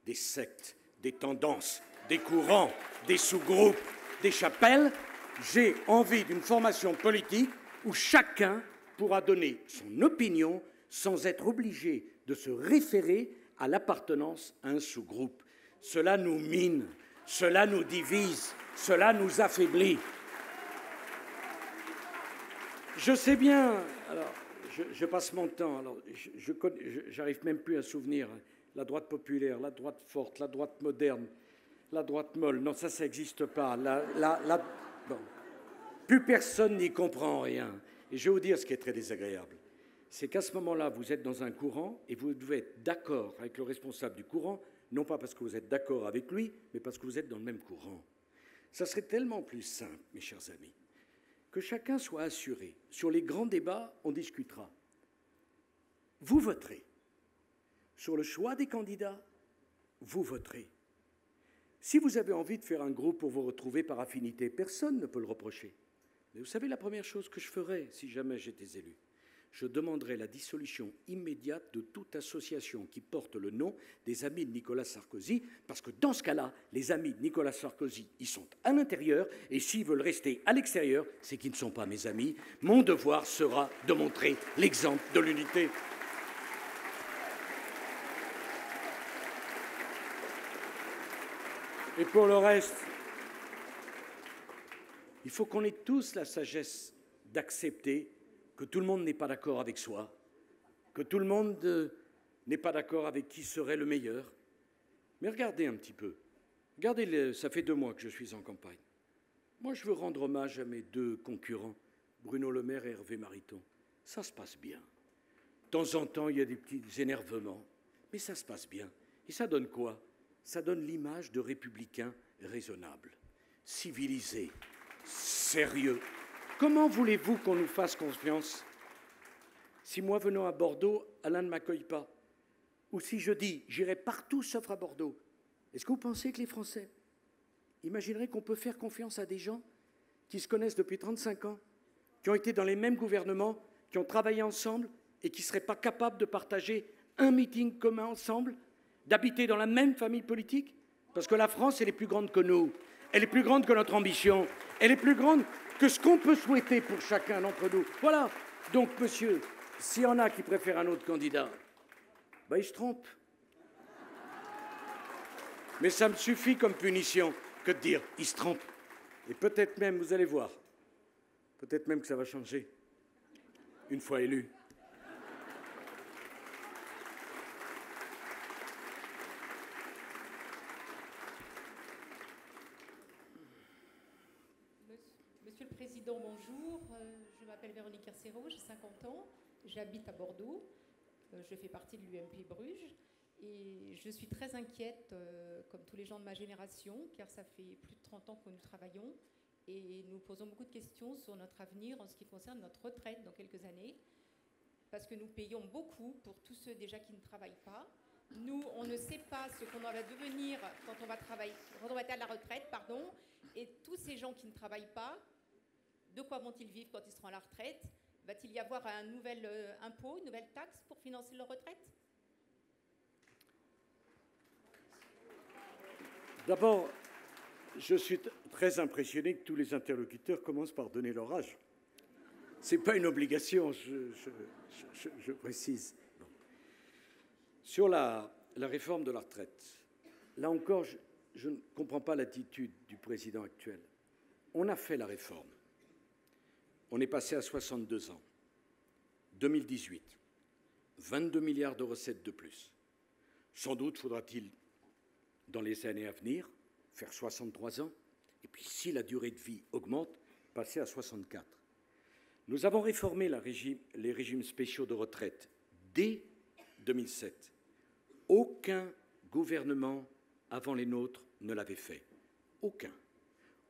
des sectes, des tendances, des courants, des sous-groupes, des chapelles. J'ai envie d'une formation politique où chacun pourra donner son opinion sans être obligé de se référer à l'appartenance à un sous-groupe. Cela nous mine, cela nous divise, cela nous affaiblit. Je sais bien, alors je passe mon temps, alors j'arrive même plus à souvenir la droite populaire, la droite forte, la droite moderne, la droite molle. Non, ça n'existe pas. Bon. Plus personne n'y comprend rien. Et je vais vous dire ce qui est très désagréable. C'est qu'à ce moment-là, vous êtes dans un courant et vous devez être d'accord avec le responsable du courant, non pas parce que vous êtes d'accord avec lui, mais parce que vous êtes dans le même courant. Ça serait tellement plus simple, mes chers amis, que chacun soit assuré. Sur les grands débats, on discutera. Vous voterez. Sur le choix des candidats, vous voterez. Si vous avez envie de faire un groupe pour vous retrouver par affinité, personne ne peut le reprocher. Mais vous savez la première chose que je ferais si jamais j'étais élu? Je demanderais la dissolution immédiate de toute association qui porte le nom des amis de Nicolas Sarkozy, parce que dans ce cas-là, les amis de Nicolas Sarkozy, ils sont à l'intérieur, et s'ils veulent rester à l'extérieur, c'est qu'ils ne sont pas mes amis. Mon devoir sera de montrer l'exemple de l'unité. Et pour le reste, il faut qu'on ait tous la sagesse d'accepter que tout le monde n'est pas d'accord avec soi, que tout le monde n'est pas d'accord avec qui serait le meilleur. Mais regardez un petit peu. Regardez, ça fait 2 mois que je suis en campagne. Moi, je veux rendre hommage à mes 2 concurrents, Bruno Le Maire et Hervé Mariton. Ça se passe bien. De temps en temps, il y a des petits énervements, mais ça se passe bien. Et ça donne quoi? Ça donne l'image de républicains raisonnables, civilisés, sérieux. Comment voulez-vous qu'on nous fasse confiance si moi, venant à Bordeaux, Alain ne m'accueille pas? Ou si je dis, j'irai partout sauf à Bordeaux? Est-ce que vous pensez que les Français imagineraient qu'on peut faire confiance à des gens qui se connaissent depuis 35 ans, qui ont été dans les mêmes gouvernements, qui ont travaillé ensemble et qui ne seraient pas capables de partager un meeting commun ensemble? d'habiter dans la même famille politique? Parce que la France, elle est plus grande que nous. Elle est plus grande que notre ambition. Elle est plus grande que ce qu'on peut souhaiter pour chacun d'entre nous. Voilà. Donc, monsieur, s'il y en a qui préfèrent un autre candidat, ben, ils se trompent. Mais ça me suffit comme punition que de dire « ils se trompent ». Et peut-être même, vous allez voir, peut-être même que ça va changer, une fois élu. Monsieur le Président, bonjour. Je m'appelle Véronique Carcero, j'ai 50 ans, j'habite à Bordeaux, je fais partie de l'UMP Bruges et je suis très inquiète, comme tous les gens de ma génération, car ça fait plus de 30 ans que nous travaillons et nous posons beaucoup de questions sur notre avenir en ce qui concerne notre retraite dans quelques années, parce que nous payons beaucoup pour tous ceux déjà qui ne travaillent pas. Nous, on ne sait pas ce qu'on va devenir quand on va travailler, quand on va être à la retraite, pardon, et tous ces gens qui ne travaillent pas, de quoi vont-ils vivre quand ils seront à la retraite? Va-t-il y avoir un nouvel impôt, une nouvelle taxe pour financer leur retraite? D'abord, je suis très impressionné que tous les interlocuteurs commencent par donner leur âge. Ce n'est pas une obligation, je précise. Bon. Sur la réforme de la retraite, là encore, je ne comprends pas l'attitude du président actuel. On a fait la réforme. On est passé à 62 ans. 2018, 22 milliards de recettes de plus. Sans doute faudra-t-il, dans les années à venir, faire 63 ans, et puis si la durée de vie augmente, passer à 64. Nous avons réformé les régimes spéciaux de retraite dès 2007. Aucun gouvernement avant les nôtres ne l'avait fait. Aucun.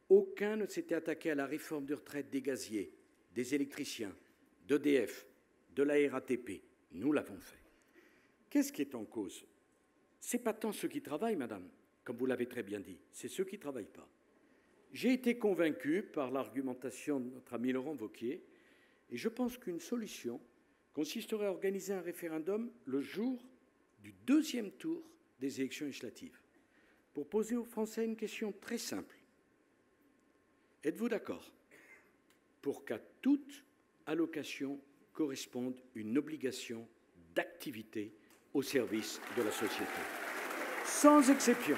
Aucun ne s'était attaqué à la réforme de retraite des gaziers, des électriciens, d'EDF, de la RATP. Nous l'avons fait. Qu'est-ce qui est en cause? Ce n'est pas tant ceux qui travaillent, madame, comme vous l'avez très bien dit, c'est ceux qui ne travaillent pas. J'ai été convaincu par l'argumentation de notre ami Laurent Wauquiez, et je pense qu'une solution consisterait à organiser un référendum le jour du deuxième tour des élections législatives, pour poser aux Français une question très simple. Êtes-vous d'accord pour qu'à toute allocation corresponde une obligation d'activité au service de la société? Sans exception.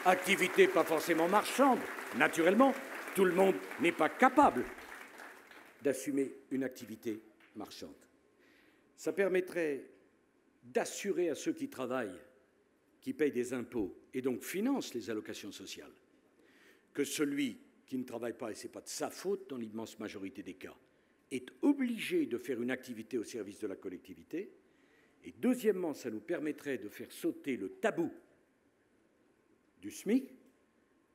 Activité pas forcément marchande. Naturellement, tout le monde n'est pas capable d'assumer une activité marchande. Ça permettrait d'assurer à ceux qui travaillent, qui payent des impôts et donc financent les allocations sociales, que celui qui ne travaille pas, et ce n'est pas de sa faute dans l'immense majorité des cas, est obligé de faire une activité au service de la collectivité. Et deuxièmement, ça nous permettrait de faire sauter le tabou du SMIC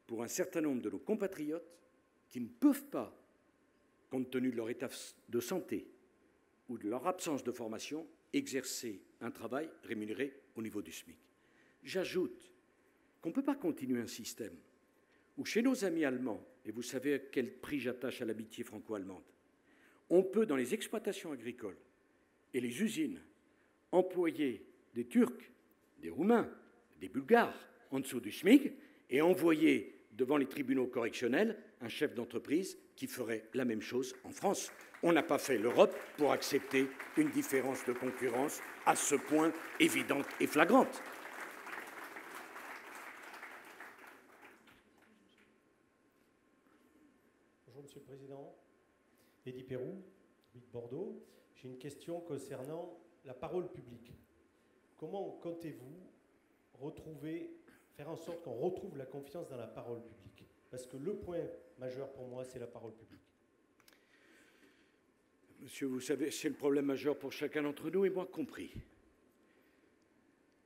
pour un certain nombre de nos compatriotes qui ne peuvent pas, compte tenu de leur état de santé ou de leur absence de formation, exercer un travail rémunéré au niveau du SMIC. J'ajoute qu'on ne peut pas continuer un système où chez nos amis allemands, et vous savez à quel prix j'attache à l'amitié franco-allemande, on peut, dans les exploitations agricoles et les usines, employer des Turcs, des Roumains, des Bulgares en dessous du SMIC et envoyer devant les tribunaux correctionnels un chef d'entreprise qui ferait la même chose en France. On n'a pas fait l'Europe pour accepter une différence de concurrence à ce point évidente et flagrante. Bonjour Monsieur le Président. Eddy Pérou, de Bordeaux. J'ai une question concernant la parole publique. Comment comptez-vous faire en sorte qu'on retrouve la confiance dans la parole publique? Parce que le point majeur pour moi, c'est la parole publique. Monsieur, vous savez, c'est le problème majeur pour chacun d'entre nous, et moi compris.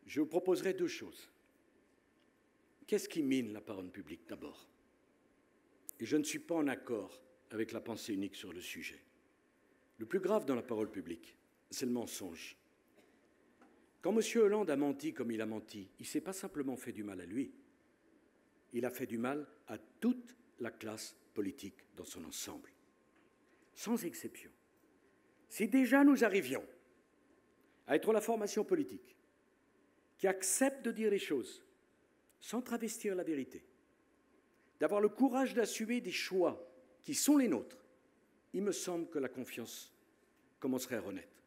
Je vous proposerai deux choses. Qu'est-ce qui mine la parole publique, d'abord? Et je ne suis pas en accord avec la pensée unique sur le sujet. Le plus grave dans la parole publique, c'est le mensonge. Quand M. Hollande a menti comme il a menti, il ne s'est pas simplement fait du mal à lui, il a fait du mal à toute la classe politique dans son ensemble, sans exception. Si déjà nous arrivions à être la formation politique qui accepte de dire les choses sans travestir la vérité, d'avoir le courage d'assumer des choix qui sont les nôtres, il me semble que la confiance commencerait à renaître.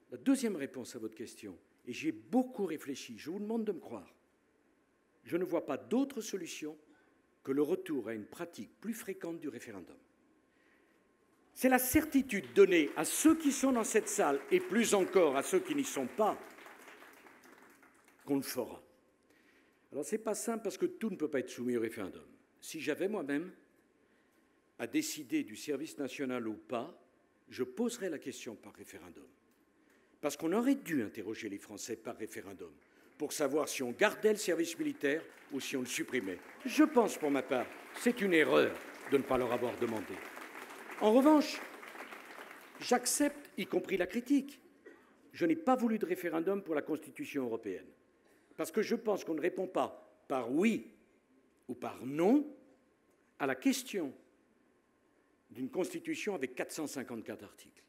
La deuxième réponse à votre question, et j'y ai beaucoup réfléchi, je vous demande de me croire, je ne vois pas d'autre solution que le retour à une pratique plus fréquente du référendum. C'est la certitude donnée à ceux qui sont dans cette salle, et plus encore à ceux qui n'y sont pas, qu'on le fera. Alors, ce n'est pas simple parce que tout ne peut pas être soumis au référendum. Si j'avais moi-même à décider du service national ou pas, je poserais la question par référendum. Parce qu'on aurait dû interroger les Français par référendum pour savoir si on gardait le service militaire ou si on le supprimait. Je pense, pour ma part, c'est une erreur de ne pas leur avoir demandé. En revanche, j'accepte, y compris la critique. Je n'ai pas voulu de référendum pour la Constitution européenne. Parce que je pense qu'on ne répond pas par oui ou par non à la question d'une Constitution avec 454 articles.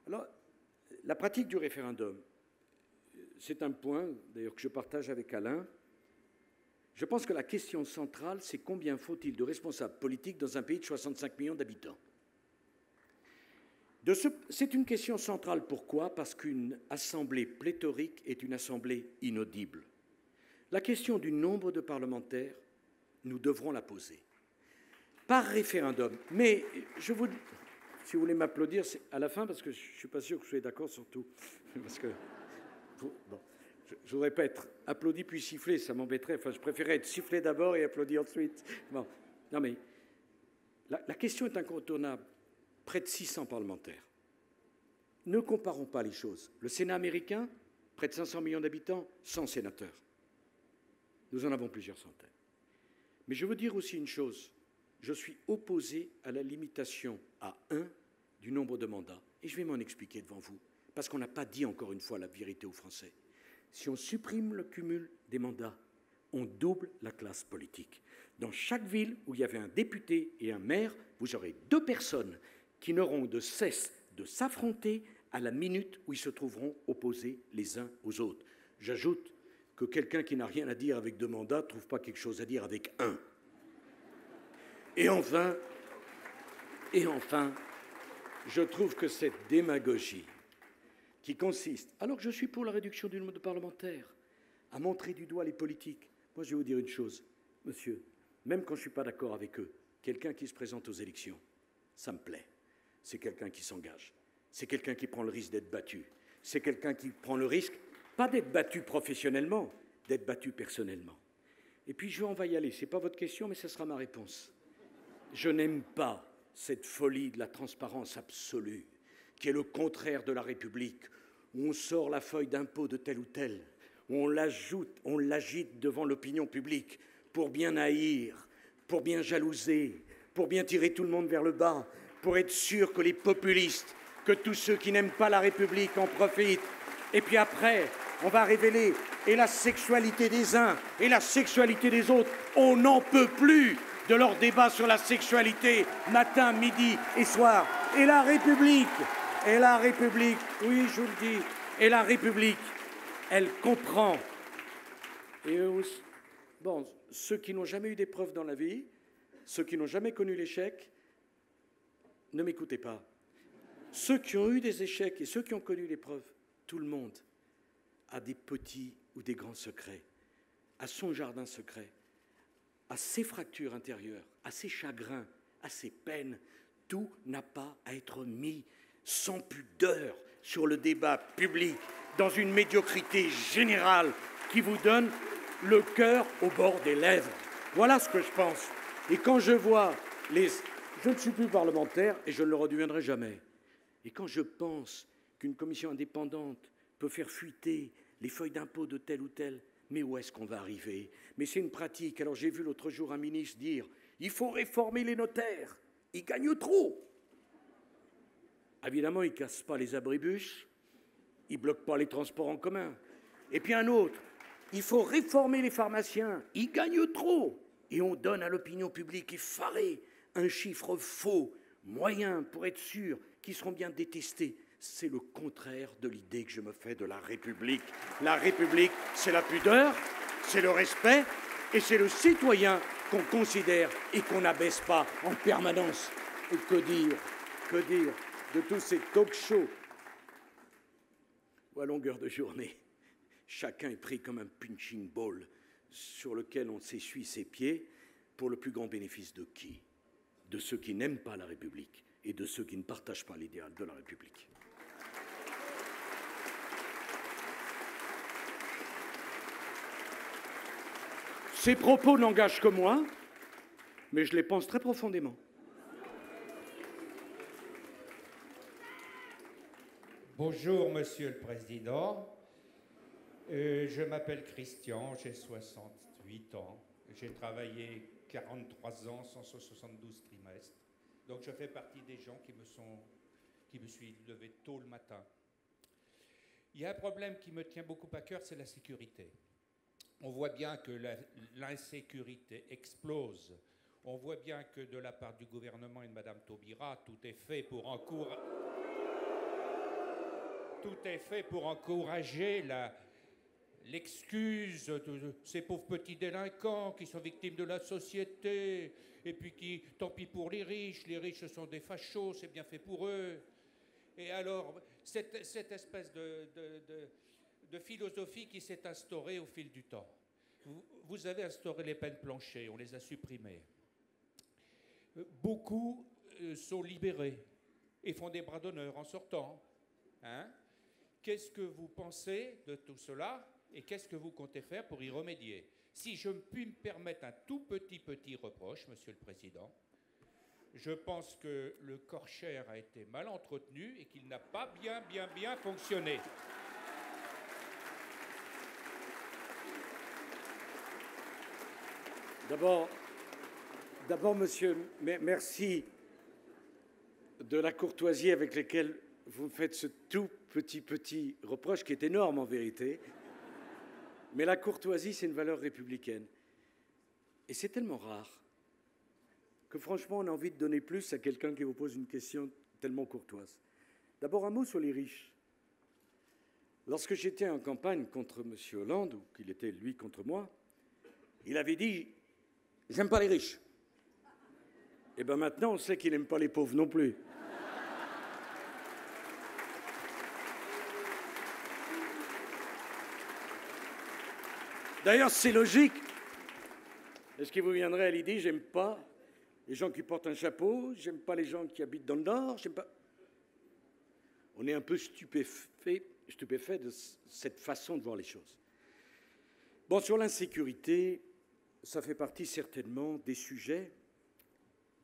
Alors, la pratique du référendum, c'est un point, d'ailleurs, que je partage avec Alain. Je pense que la question centrale, c'est combien faut-il de responsables politiques dans un pays de 65 millions d'habitants. C'est une question centrale. Pourquoi? Parce qu'une assemblée pléthorique est une assemblée inaudible. La question du nombre de parlementaires, nous devrons la poser. Par référendum. Mais si vous voulez m'applaudir, c'est à la fin, parce que je ne suis pas sûr que vous soyez d'accord sur tout. Parce que, bon, je ne voudrais pas être applaudi puis sifflé, ça m'embêterait. Enfin, je préférerais être sifflé d'abord et applaudi ensuite. Bon. Non, mais la question est incontournable. Près de 600 parlementaires. Ne comparons pas les choses. Le Sénat américain, près de 500 millions d'habitants, 100 sénateurs. Nous en avons plusieurs centaines. Mais je veux dire aussi une chose. Je suis opposé à la limitation à 1 du nombre de mandats. Et je vais m'en expliquer devant vous, parce qu'on n'a pas dit encore une fois la vérité aux Français. Si on supprime le cumul des mandats, on double la classe politique. Dans chaque ville où il y avait un député et un maire, vous aurez 2 personnes qui n'auront de cesse de s'affronter à la minute où ils se trouveront opposés les uns aux autres. J'ajoute que quelqu'un qui n'a rien à dire avec 2 mandats ne trouve pas quelque chose à dire avec 1. Et enfin, je trouve que cette démagogie qui consiste, alors que je suis pour la réduction du nombre de parlementaires, à montrer du doigt les politiques. Moi, je vais vous dire une chose, monsieur, même quand je ne suis pas d'accord avec eux, quelqu'un qui se présente aux élections, ça me plaît. C'est quelqu'un qui s'engage. C'est quelqu'un qui prend le risque d'être battu. C'est quelqu'un qui prend le risque, pas d'être battu professionnellement, d'être battu personnellement. Et puis, on va y aller. Ce n'est pas votre question, mais ce sera ma réponse. Je n'aime pas cette folie de la transparence absolue, qui est le contraire de la République, où on sort la feuille d'impôt de tel ou tel, où on l'agite devant l'opinion publique pour bien haïr, pour bien jalouser, pour bien tirer tout le monde vers le bas, pour être sûr que les populistes, que tous ceux qui n'aiment pas la République en profitent. Et puis après, on va révéler et la sexualité des uns et la sexualité des autres. On n'en peut plus de leur débat sur la sexualité, matin, midi et soir. Et la République, oui, je vous le dis, et la République, elle comprend. Et bon, ceux qui n'ont jamais eu d'épreuve dans la vie, ceux qui n'ont jamais connu l'échec, ne m'écoutez pas. Ceux qui ont eu des échecs et ceux qui ont connu l'épreuve, tout le monde a des petits ou des grands secrets, a son jardin secret, a ses fractures intérieures, a ses chagrins, a ses peines. Tout n'a pas à être mis sans pudeur sur le débat public, dans une médiocrité générale qui vous donne le cœur au bord des lèvres. Voilà ce que je pense. Et quand je vois Je ne suis plus parlementaire et je ne le redeviendrai jamais. Et quand je pense qu'une commission indépendante peut faire fuiter les feuilles d'impôt de tel ou tel, mais où est-ce qu'on va arriver? Mais c'est une pratique. Alors j'ai vu l'autre jour un ministre dire « il faut réformer les notaires, ils gagnent trop ». Évidemment, ils ne cassent pas les abribus, ils ne bloquent pas les transports en commun. Et puis un autre, il faut réformer les pharmaciens, ils gagnent trop. Et on donne à l'opinion publique effarée un chiffre faux, moyen, pour être sûr qui seront bien détestés. C'est le contraire de l'idée que je me fais de la République. La République, c'est la pudeur, c'est le respect, et c'est le citoyen qu'on considère et qu'on n'abaisse pas en permanence. Et que dire de tous ces talk-shows où à longueur de journée, chacun est pris comme un punching ball sur lequel on s'essuie ses pieds pour le plus grand bénéfice de qui? De ceux qui n'aiment pas la République et de ceux qui ne partagent pas l'idéal de la République. Ces propos n'engagent que moi, mais je les pense très profondément. Bonjour, Monsieur le Président. Je m'appelle Christian, j'ai 68 ans. J'ai travaillé 43 ans, 172 trimestres. Donc je fais partie des gens qui me suis levé tôt le matin. Il y a un problème qui me tient beaucoup à cœur, c'est la sécurité. On voit bien que l'insécurité explose. On voit bien que de la part du gouvernement et de Mme Taubira, tout est fait pour encourager l'excuse de ces pauvres petits délinquants qui sont victimes de la société, et puis qui, tant pis pour les riches sont des fachos, c'est bien fait pour eux. Et alors, cette espèce de philosophie qui s'est instaurée au fil du temps. Vous avez instauré les peines planchers, on les a supprimées. Beaucoup sont libérés et font des bras d'honneur en sortant. Hein? Qu'est-ce que vous pensez de tout cela et qu'est-ce que vous comptez faire pour y remédier? Si je puis me permettre un tout petit reproche, Monsieur le Président, je pense que le Corsair a été mal entretenu et qu'il n'a pas bien fonctionné. D'abord, monsieur, merci de la courtoisie avec laquelle vous me faites ce tout petit reproche qui est énorme en vérité. Mais la courtoisie, c'est une valeur républicaine. Et c'est tellement rare que franchement, on a envie de donner plus à quelqu'un qui vous pose une question tellement courtoise. D'abord, un mot sur les riches. Lorsque j'étais en campagne contre M. Hollande, ou qu'il était lui contre moi, il avait dit « J'aime pas les riches ». Et bien maintenant, on sait qu'il n'aime pas les pauvres non plus. D'ailleurs, c'est logique. Est-ce qu'il vous viendrait à l'idée, j'aime pas les gens qui portent un chapeau, j'aime pas les gens qui habitent dans le Nord, j'aime pas... On est un peu stupéfait de cette façon de voir les choses. Bon, sur l'insécurité, ça fait partie certainement des sujets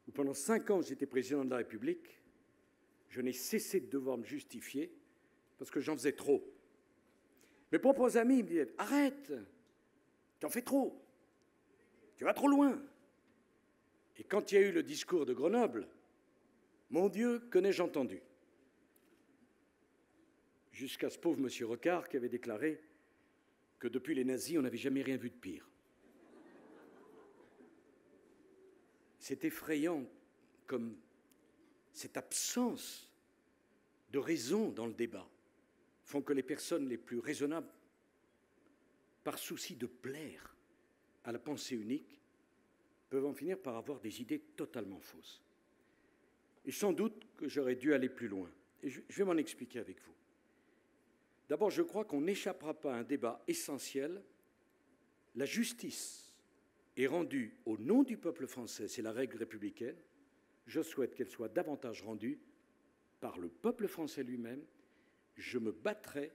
où pendant 5 ans, j'étais président de la République, je n'ai cessé de devoir me justifier parce que j'en faisais trop. Mes propres amis me disaient « Arrête, tu en fais trop, tu vas trop loin ». Et quand il y a eu le discours de Grenoble, mon Dieu, que n'ai-je entendu? Jusqu'à ce pauvre monsieur Rocard qui avait déclaré que depuis les nazis, on n'avait jamais rien vu de pire. C'est effrayant comme cette absence de raison dans le débat font que les personnes les plus raisonnables, par souci de plaire à la pensée unique, peuvent en finir par avoir des idées totalement fausses. Et sans doute que j'aurais dû aller plus loin. Et je vais m'en expliquer avec vous. D'abord, je crois qu'on n'échappera pas à un débat essentiel. La justice est rendue au nom du peuple français, c'est la règle républicaine. Je souhaite qu'elle soit davantage rendue par le peuple français lui-même. Je me battrai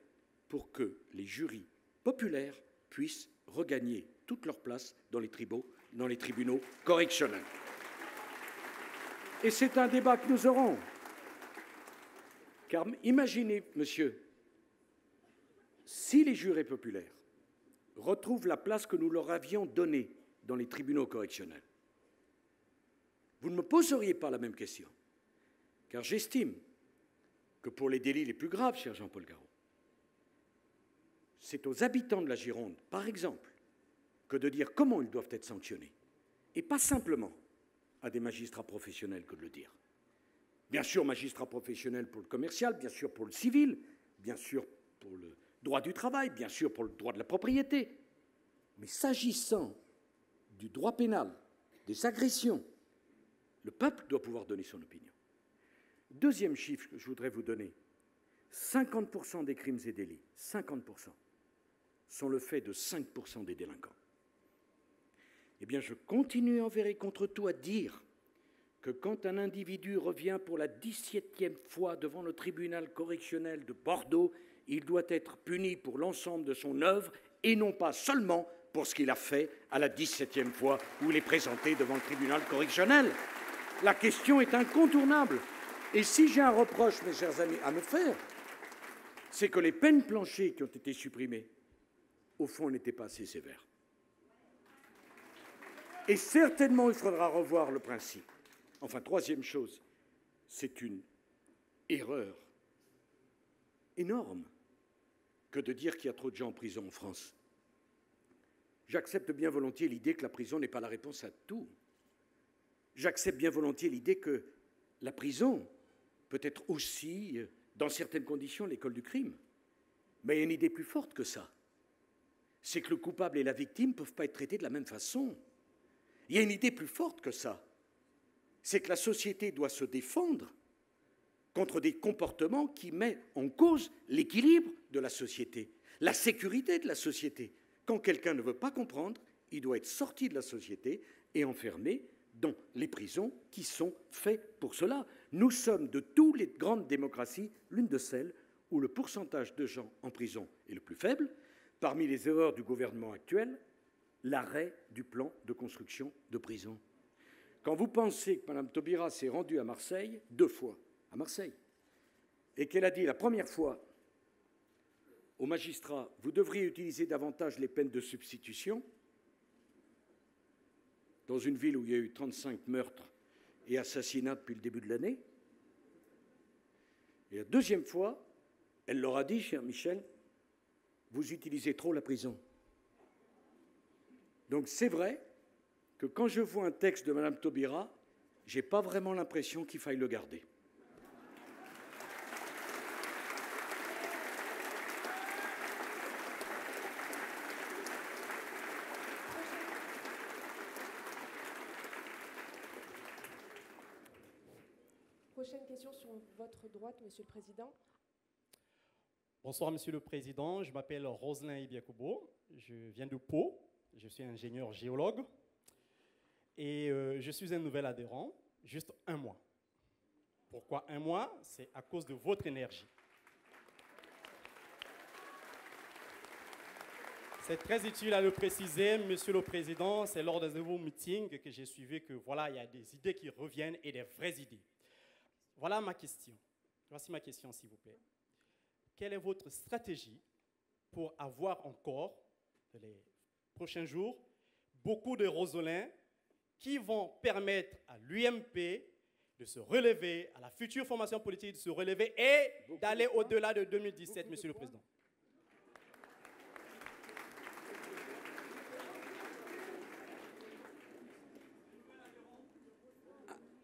pour que les jurys populaires puissent regagner toute leur place dans les tribunaux correctionnels. Et c'est un débat que nous aurons. Car imaginez, monsieur, si les jurés populaires retrouvent la place que nous leur avions donnée dans les tribunaux correctionnels, vous ne me poseriez pas la même question, car j'estime que pour les délits les plus graves, cher Jean-Paul Garot, c'est aux habitants de la Gironde, par exemple, que de dire comment ils doivent être sanctionnés, et pas simplement à des magistrats professionnels que de le dire. Bien sûr, magistrat professionnel pour le commercial, bien sûr pour le civil, bien sûr pour le droit du travail, bien sûr pour le droit de la propriété. Mais s'agissant du droit pénal, des agressions, le peuple doit pouvoir donner son opinion. Deuxième chiffre que je voudrais vous donner, 50% des crimes et délits, 50%, sont le fait de 5% des délinquants. Eh bien, je continue envers et contre tout à dire que quand un individu revient pour la 17e fois devant le tribunal correctionnel de Bordeaux, il doit être puni pour l'ensemble de son œuvre et non pas seulement pour ce qu'il a fait à la 17e fois où il est présenté devant le tribunal correctionnel. La question est incontournable. Et si j'ai un reproche, mes chers amis, à me faire, c'est que les peines planchers qui ont été supprimées, au fond, n'étaient pas assez sévères. Et certainement, il faudra revoir le principe. Enfin, troisième chose, c'est une erreur énorme que de dire qu'il y a trop de gens en prison en France. J'accepte bien volontiers l'idée que la prison n'est pas la réponse à tout. J'accepte bien volontiers l'idée que la prison peut être aussi, dans certaines conditions, l'école du crime. Mais il y a une idée plus forte que ça. C'est que le coupable et la victime ne peuvent pas être traités de la même façon. Il y a une idée plus forte que ça. C'est que la société doit se défendre contre des comportements qui mettent en cause l'équilibre de la société, la sécurité de la société. Quand quelqu'un ne veut pas comprendre, il doit être sorti de la société et enfermé dans les prisons qui sont faites pour cela. Nous sommes, de toutes les grandes démocraties, l'une de celles où le pourcentage de gens en prison est le plus faible. Parmi les erreurs du gouvernement actuel, l'arrêt du plan de construction de prisons. Quand vous pensez que Mme Taubira s'est rendue à Marseille, 2 fois, à Marseille, et qu'elle a dit la première fois aux magistrats, vous devriez utiliser davantage les peines de substitution, dans une ville où il y a eu 35 meurtres et assassinats depuis le début de l'année. Et la deuxième fois, elle leur a dit, cher Michel, vous utilisez trop la prison. Donc c'est vrai que quand je vois un texte de Mme Taubira, je n'ai pas vraiment l'impression qu'il faille le garder. Prochaine question sur votre droite, Monsieur le Président. Bonsoir, Monsieur le Président. Je m'appelle Roselin Ibiakobo. Je viens de Pau. Je suis ingénieur géologue. Et je suis un nouvel adhérent, juste 1 mois. Pourquoi 1 mois? C'est à cause de votre énergie. C'est très utile à le préciser, Monsieur le Président. C'est lors de vos meetings que j'ai suivi que voilà, il y a des idées qui reviennent et des vraies idées. Voilà ma question. Voici ma question, s'il vous plaît. Quelle est votre stratégie pour avoir encore, dans les prochains jours, beaucoup de Roselins qui vont permettre à l'UMP de se relever, à la future formation politique de se relever et d'aller au-delà de 2017, Monsieur le Président?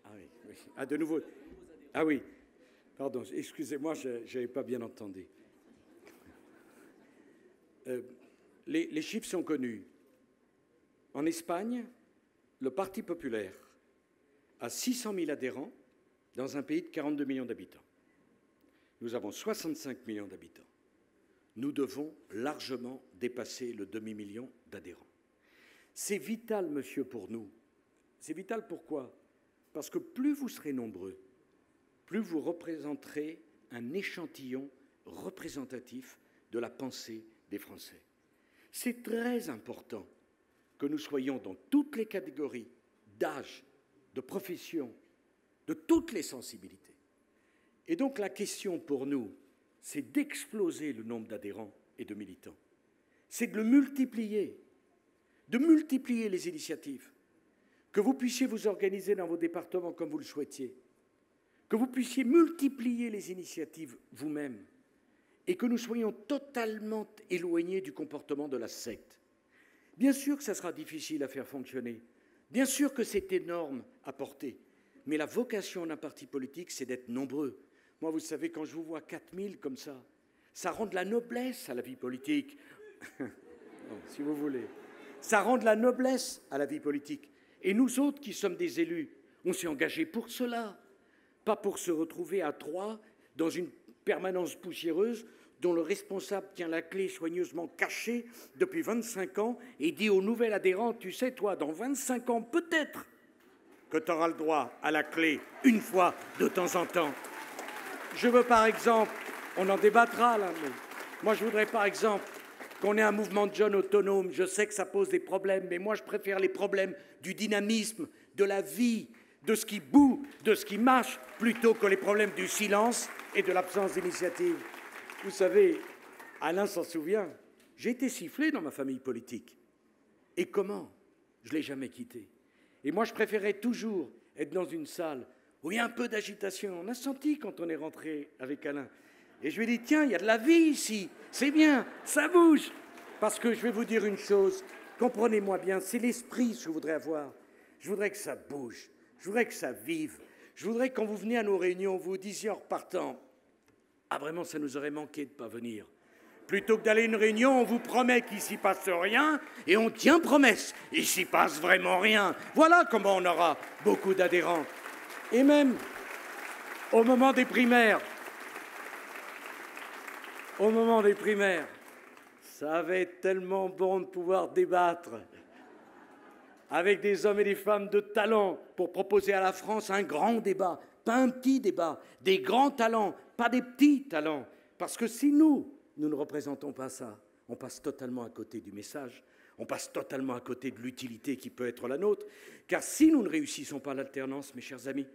Ah oui, oui. Ah, de nouveau. Ah oui, pardon, excusez-moi, je n'avais pas bien entendu. Les chiffres sont connus. En Espagne, le Parti populaire a 600 000 adhérents dans un pays de 42 millions d'habitants. Nous avons 65 millions d'habitants. Nous devons largement dépasser le demi-million d'adhérents. C'est vital, monsieur, pour nous. C'est vital pourquoi? Parce que plus vous serez nombreux, plus vous représenterez un échantillon représentatif de la pensée des Français. C'est très important que nous soyons dans toutes les catégories d'âge, de profession, de toutes les sensibilités. Et donc la question pour nous, c'est d'exploser le nombre d'adhérents et de militants. C'est de le multiplier, les initiatives, que vous puissiez vous organiser dans vos départements comme vous le souhaitiez, que vous puissiez multiplier les initiatives vous-même et que nous soyons totalement éloignés du comportement de la secte. Bien sûr que ça sera difficile à faire fonctionner, bien sûr que c'est énorme à porter, Mais la vocation d'un parti politique, c'est d'être nombreux. Moi, vous savez, quand je vous vois 4000 comme ça rend de la noblesse à la vie politique. Non, si vous voulez. Ça rend de la noblesse à la vie politique. Et nous autres qui sommes des élus, on s'est engagés pour cela. Pas pour se retrouver à trois dans une permanence poussiéreuse dont le responsable tient la clé soigneusement cachée depuis 25 ans et dit au nouvel adhérent, tu sais, toi, dans 25 ans, peut-être que tu auras le droit à la clé une fois de temps en temps. Je veux par exemple, on en débattra là, mais moi je voudrais par exemple qu'on ait un mouvement de jeunes autonome. Je sais que ça pose des problèmes, mais moi je préfère les problèmes du dynamisme, de la vie, de ce qui boue, de ce qui marche, plutôt que les problèmes du silence et de l'absence d'initiative. Vous savez, Alain s'en souvient, j'ai été sifflé dans ma famille politique. Et comment? Je ne l'ai jamais quitté. Et moi, je préférais toujours être dans une salle où il y a un peu d'agitation. On a senti quand on est rentré avec Alain. Et je lui ai dit, tiens, il y a de la vie ici, c'est bien, ça bouge. Parce que je vais vous dire une chose, comprenez-moi bien, c'est l'esprit que je voudrais avoir. Je voudrais que ça bouge, je voudrais que ça vive. Je voudrais que quand vous venez à nos réunions, vous disiez en repartant, ah vraiment, ça nous aurait manqué de ne pas venir. Plutôt que d'aller à une réunion, on vous promet qu'il ne s'y passe rien, et on tient promesse, il ne s'y passe vraiment rien. Voilà comment on aura beaucoup d'adhérents. Et même, au moment des primaires, ça va être tellement bon de pouvoir débattre avec des hommes et des femmes de talent pour proposer à la France un grand débat, pas un petit débat, des grands talents, pas des petits talents. Parce que si nous ne représentons pas ça, on passe totalement à côté du message, on passe totalement à côté de l'utilité qui peut être la nôtre. Car si nous ne réussissons pas l'alternance, mes chers amis,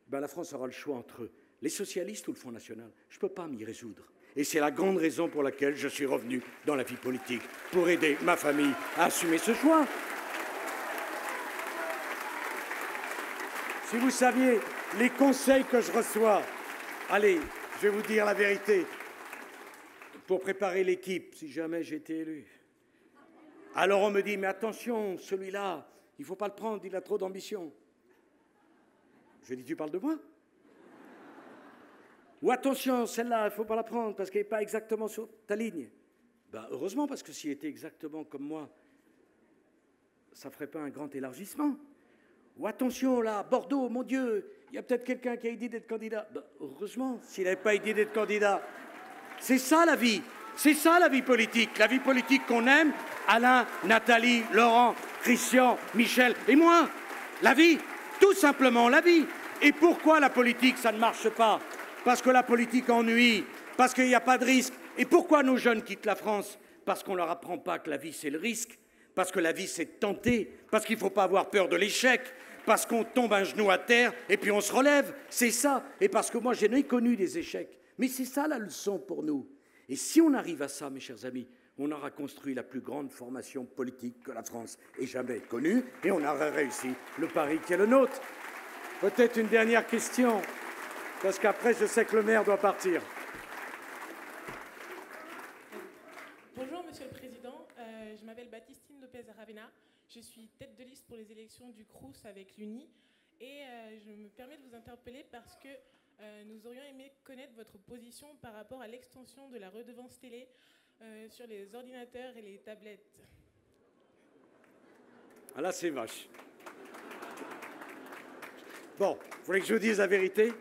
ben la France aura le choix entre les socialistes ou le Front National. Je ne peux pas m'y résoudre. Et c'est la grande raison pour laquelle je suis revenu dans la vie politique, pour aider ma famille à assumer ce choix. Si vous saviez les conseils que je reçois, allez, je vais vous dire la vérité, pour préparer l'équipe, si jamais j'étais élu. Alors on me dit, mais attention, celui-là, il ne faut pas le prendre, il a trop d'ambition. Je dis, tu parles de moi? Ou attention, celle-là, il ne faut pas la prendre parce qu'elle n'est pas exactement sur ta ligne. Ben, heureusement, parce que s'il était exactement comme moi, ça ne ferait pas un grand élargissement. Ou attention, là, Bordeaux, mon Dieu, il y a peut-être quelqu'un qui a idée d'être candidat. Ben, heureusement, s'il n'avait pas idée d'être candidat. C'est ça la vie. C'est ça la vie politique. La vie politique qu'on aime, Alain, Nathalie, Laurent, Christian, Michel et moi. La vie, tout simplement la vie. Et pourquoi la politique, ça ne marche pas? Parce que la politique ennuie, parce qu'il n'y a pas de risque. Et pourquoi nos jeunes quittent la France? Parce qu'on ne leur apprend pas que la vie, c'est le risque, parce que la vie, c'est de tenter, parce qu'il ne faut pas avoir peur de l'échec, parce qu'on tombe un genou à terre et puis on se relève. C'est ça. Et parce que moi, je n'ai connu des échecs. Mais c'est ça la leçon pour nous. Et si on arrive à ça, mes chers amis, on aura construit la plus grande formation politique que la France ait jamais connue et on aura réussi le pari qui est le nôtre. Peut-être une dernière question. Parce qu'après, je sais que le maire doit partir. Bonjour, Monsieur le Président. Je m'appelle Baptistine Lopez-Aravena. Je suis tête de liste pour les élections du Crous avec l'UNI. Et je me permets de vous interpeller parce que nous aurions aimé connaître votre position par rapport à l'extension de la redevance télé sur les ordinateurs et les tablettes. Ah là, c'est vache. Bon, vous voulez que je vous dise la vérité?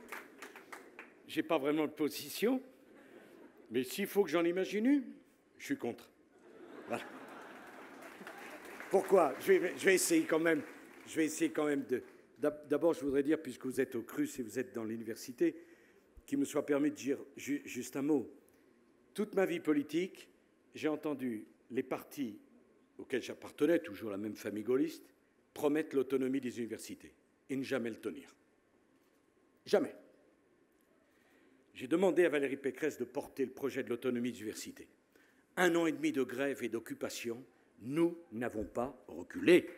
Je n'ai pas vraiment de position, mais s'il faut que j'en imagine une, je suis contre. Voilà. Pourquoi? Je vais essayer quand même. De... D'abord, je voudrais dire, puisque vous êtes au Crous et vous êtes dans l'université, qu'il me soit permis de dire juste un mot. Toute ma vie politique, j'ai entendu les partis auxquels j'appartenais, toujours la même famille gaulliste, promettre l'autonomie des universités et ne jamais le tenir. Jamais. J'ai demandé à Valérie Pécresse de porter le projet de l'autonomie des universités. 1 an et demi de grève et d'occupation, nous n'avons pas reculé.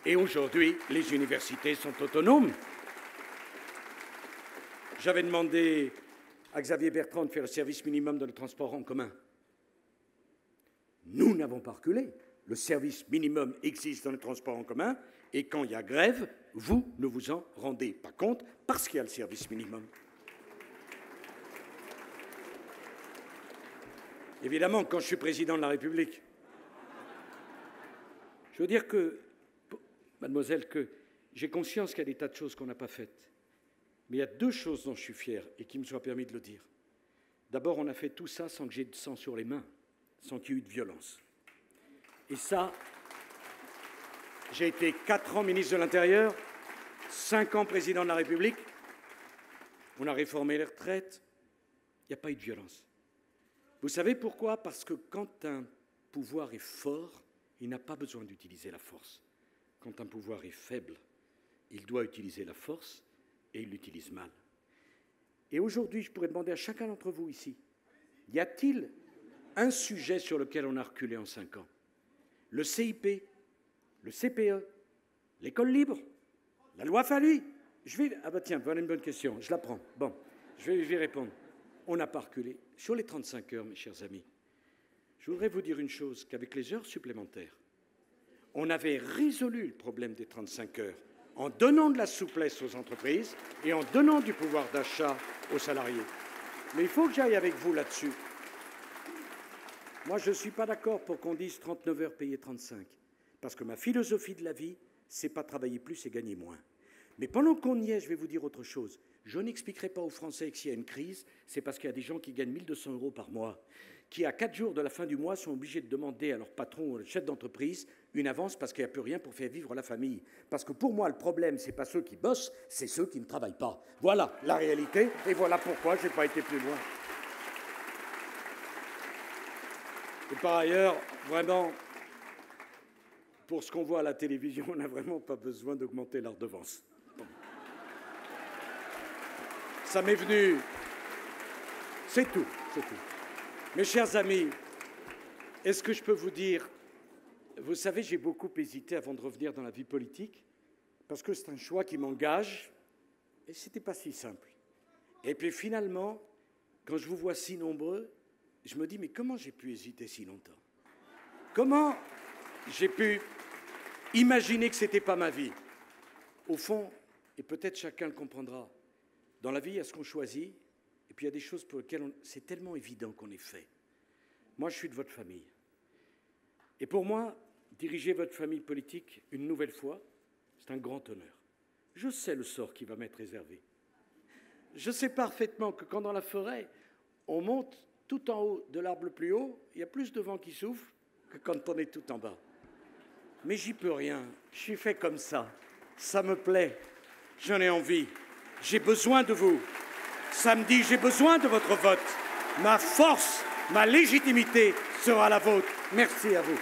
Et aujourd'hui, les universités sont autonomes. J'avais demandé à Xavier Bertrand de faire le service minimum dans le transport en commun. Nous n'avons pas reculé. Le service minimum existe dans le transport en commun et quand il y a grève, Vous ne vous en rendez pas compte parce qu'il y a le service minimum. Évidemment, quand je suis président de la République, je veux dire que, mademoiselle, que j'ai conscience qu'il y a des tas de choses qu'on n'a pas faites. Mais il y a deux choses dont je suis fier et qui me soient permis de le dire. D'abord, on a fait tout ça sans que j'ai de sang sur les mains, sans qu'il y ait eu de violence. Et ça, j'ai été 4 ans ministre de l'Intérieur, 5 ans président de la République. On a réformé les retraites. Il n'y a pas eu de violence. Vous savez pourquoi? Parce que quand un pouvoir est fort, il n'a pas besoin d'utiliser la force. Quand un pouvoir est faible, il doit utiliser la force et il l'utilise mal. Et aujourd'hui, je pourrais demander à chacun d'entre vous ici, y a-t-il un sujet sur lequel on a reculé en 5 ans? Le CIP, le CPE, l'école libre, la loi Fallu. Ah bah tiens, voilà une bonne question, je la prends. Bon, je vais y répondre. On n'a pas reculé. Sur les 35 heures, mes chers amis, je voudrais vous dire une chose, qu'avec les heures supplémentaires, on avait résolu le problème des 35 heures en donnant de la souplesse aux entreprises et en donnant du pouvoir d'achat aux salariés. Mais il faut que j'aille avec vous là-dessus. Moi, je ne suis pas d'accord pour qu'on dise 39 heures payées 35, parce que ma philosophie de la vie, c'est pas travailler plus et gagner moins. Mais pendant qu'on y est, je vais vous dire autre chose. Je n'expliquerai pas aux Français que s'il y a une crise, c'est parce qu'il y a des gens qui gagnent 1 200 € par mois, qui, à 4 jours de la fin du mois, sont obligés de demander à leur patron ou à leur chef d'entreprise une avance parce qu'il n'y a plus rien pour faire vivre la famille. Parce que pour moi, le problème, ce n'est pas ceux qui bossent, c'est ceux qui ne travaillent pas. Voilà la réalité, et voilà pourquoi je n'ai pas été plus loin. Et par ailleurs, vraiment, pour ce qu'on voit à la télévision, on n'a vraiment pas besoin d'augmenter la redevance. Bon. Ça m'est venu. C'est tout, c'est tout. Mes chers amis, est-ce que je peux vous dire, vous savez, j'ai beaucoup hésité avant de revenir dans la vie politique, parce que c'est un choix qui m'engage, et ce n'était pas si simple. Et puis finalement, quand je vous vois si nombreux, je me dis, mais comment j'ai pu hésiter si longtemps? Comment j'ai pu imaginer que ce n'était pas ma vie? Au fond, et peut-être chacun le comprendra, dans la vie, il y a ce qu'on choisit, et puis il y a des choses pour lesquelles c'est tellement évident qu'on est fait. Moi, je suis de votre famille. Et pour moi, diriger votre famille politique une nouvelle fois, c'est un grand honneur. Je sais le sort qui va m'être réservé. Je sais parfaitement que quand dans la forêt, on monte tout en haut de l'arbre le plus haut, il y a plus de vent qui souffle que quand on est tout en bas. Mais j'y peux rien. Je suis fait comme ça. Ça me plaît. J'en ai envie. J'ai besoin de vous. Samedi, j'ai besoin de votre vote. Ma force, ma légitimité sera la vôtre. Merci à vous.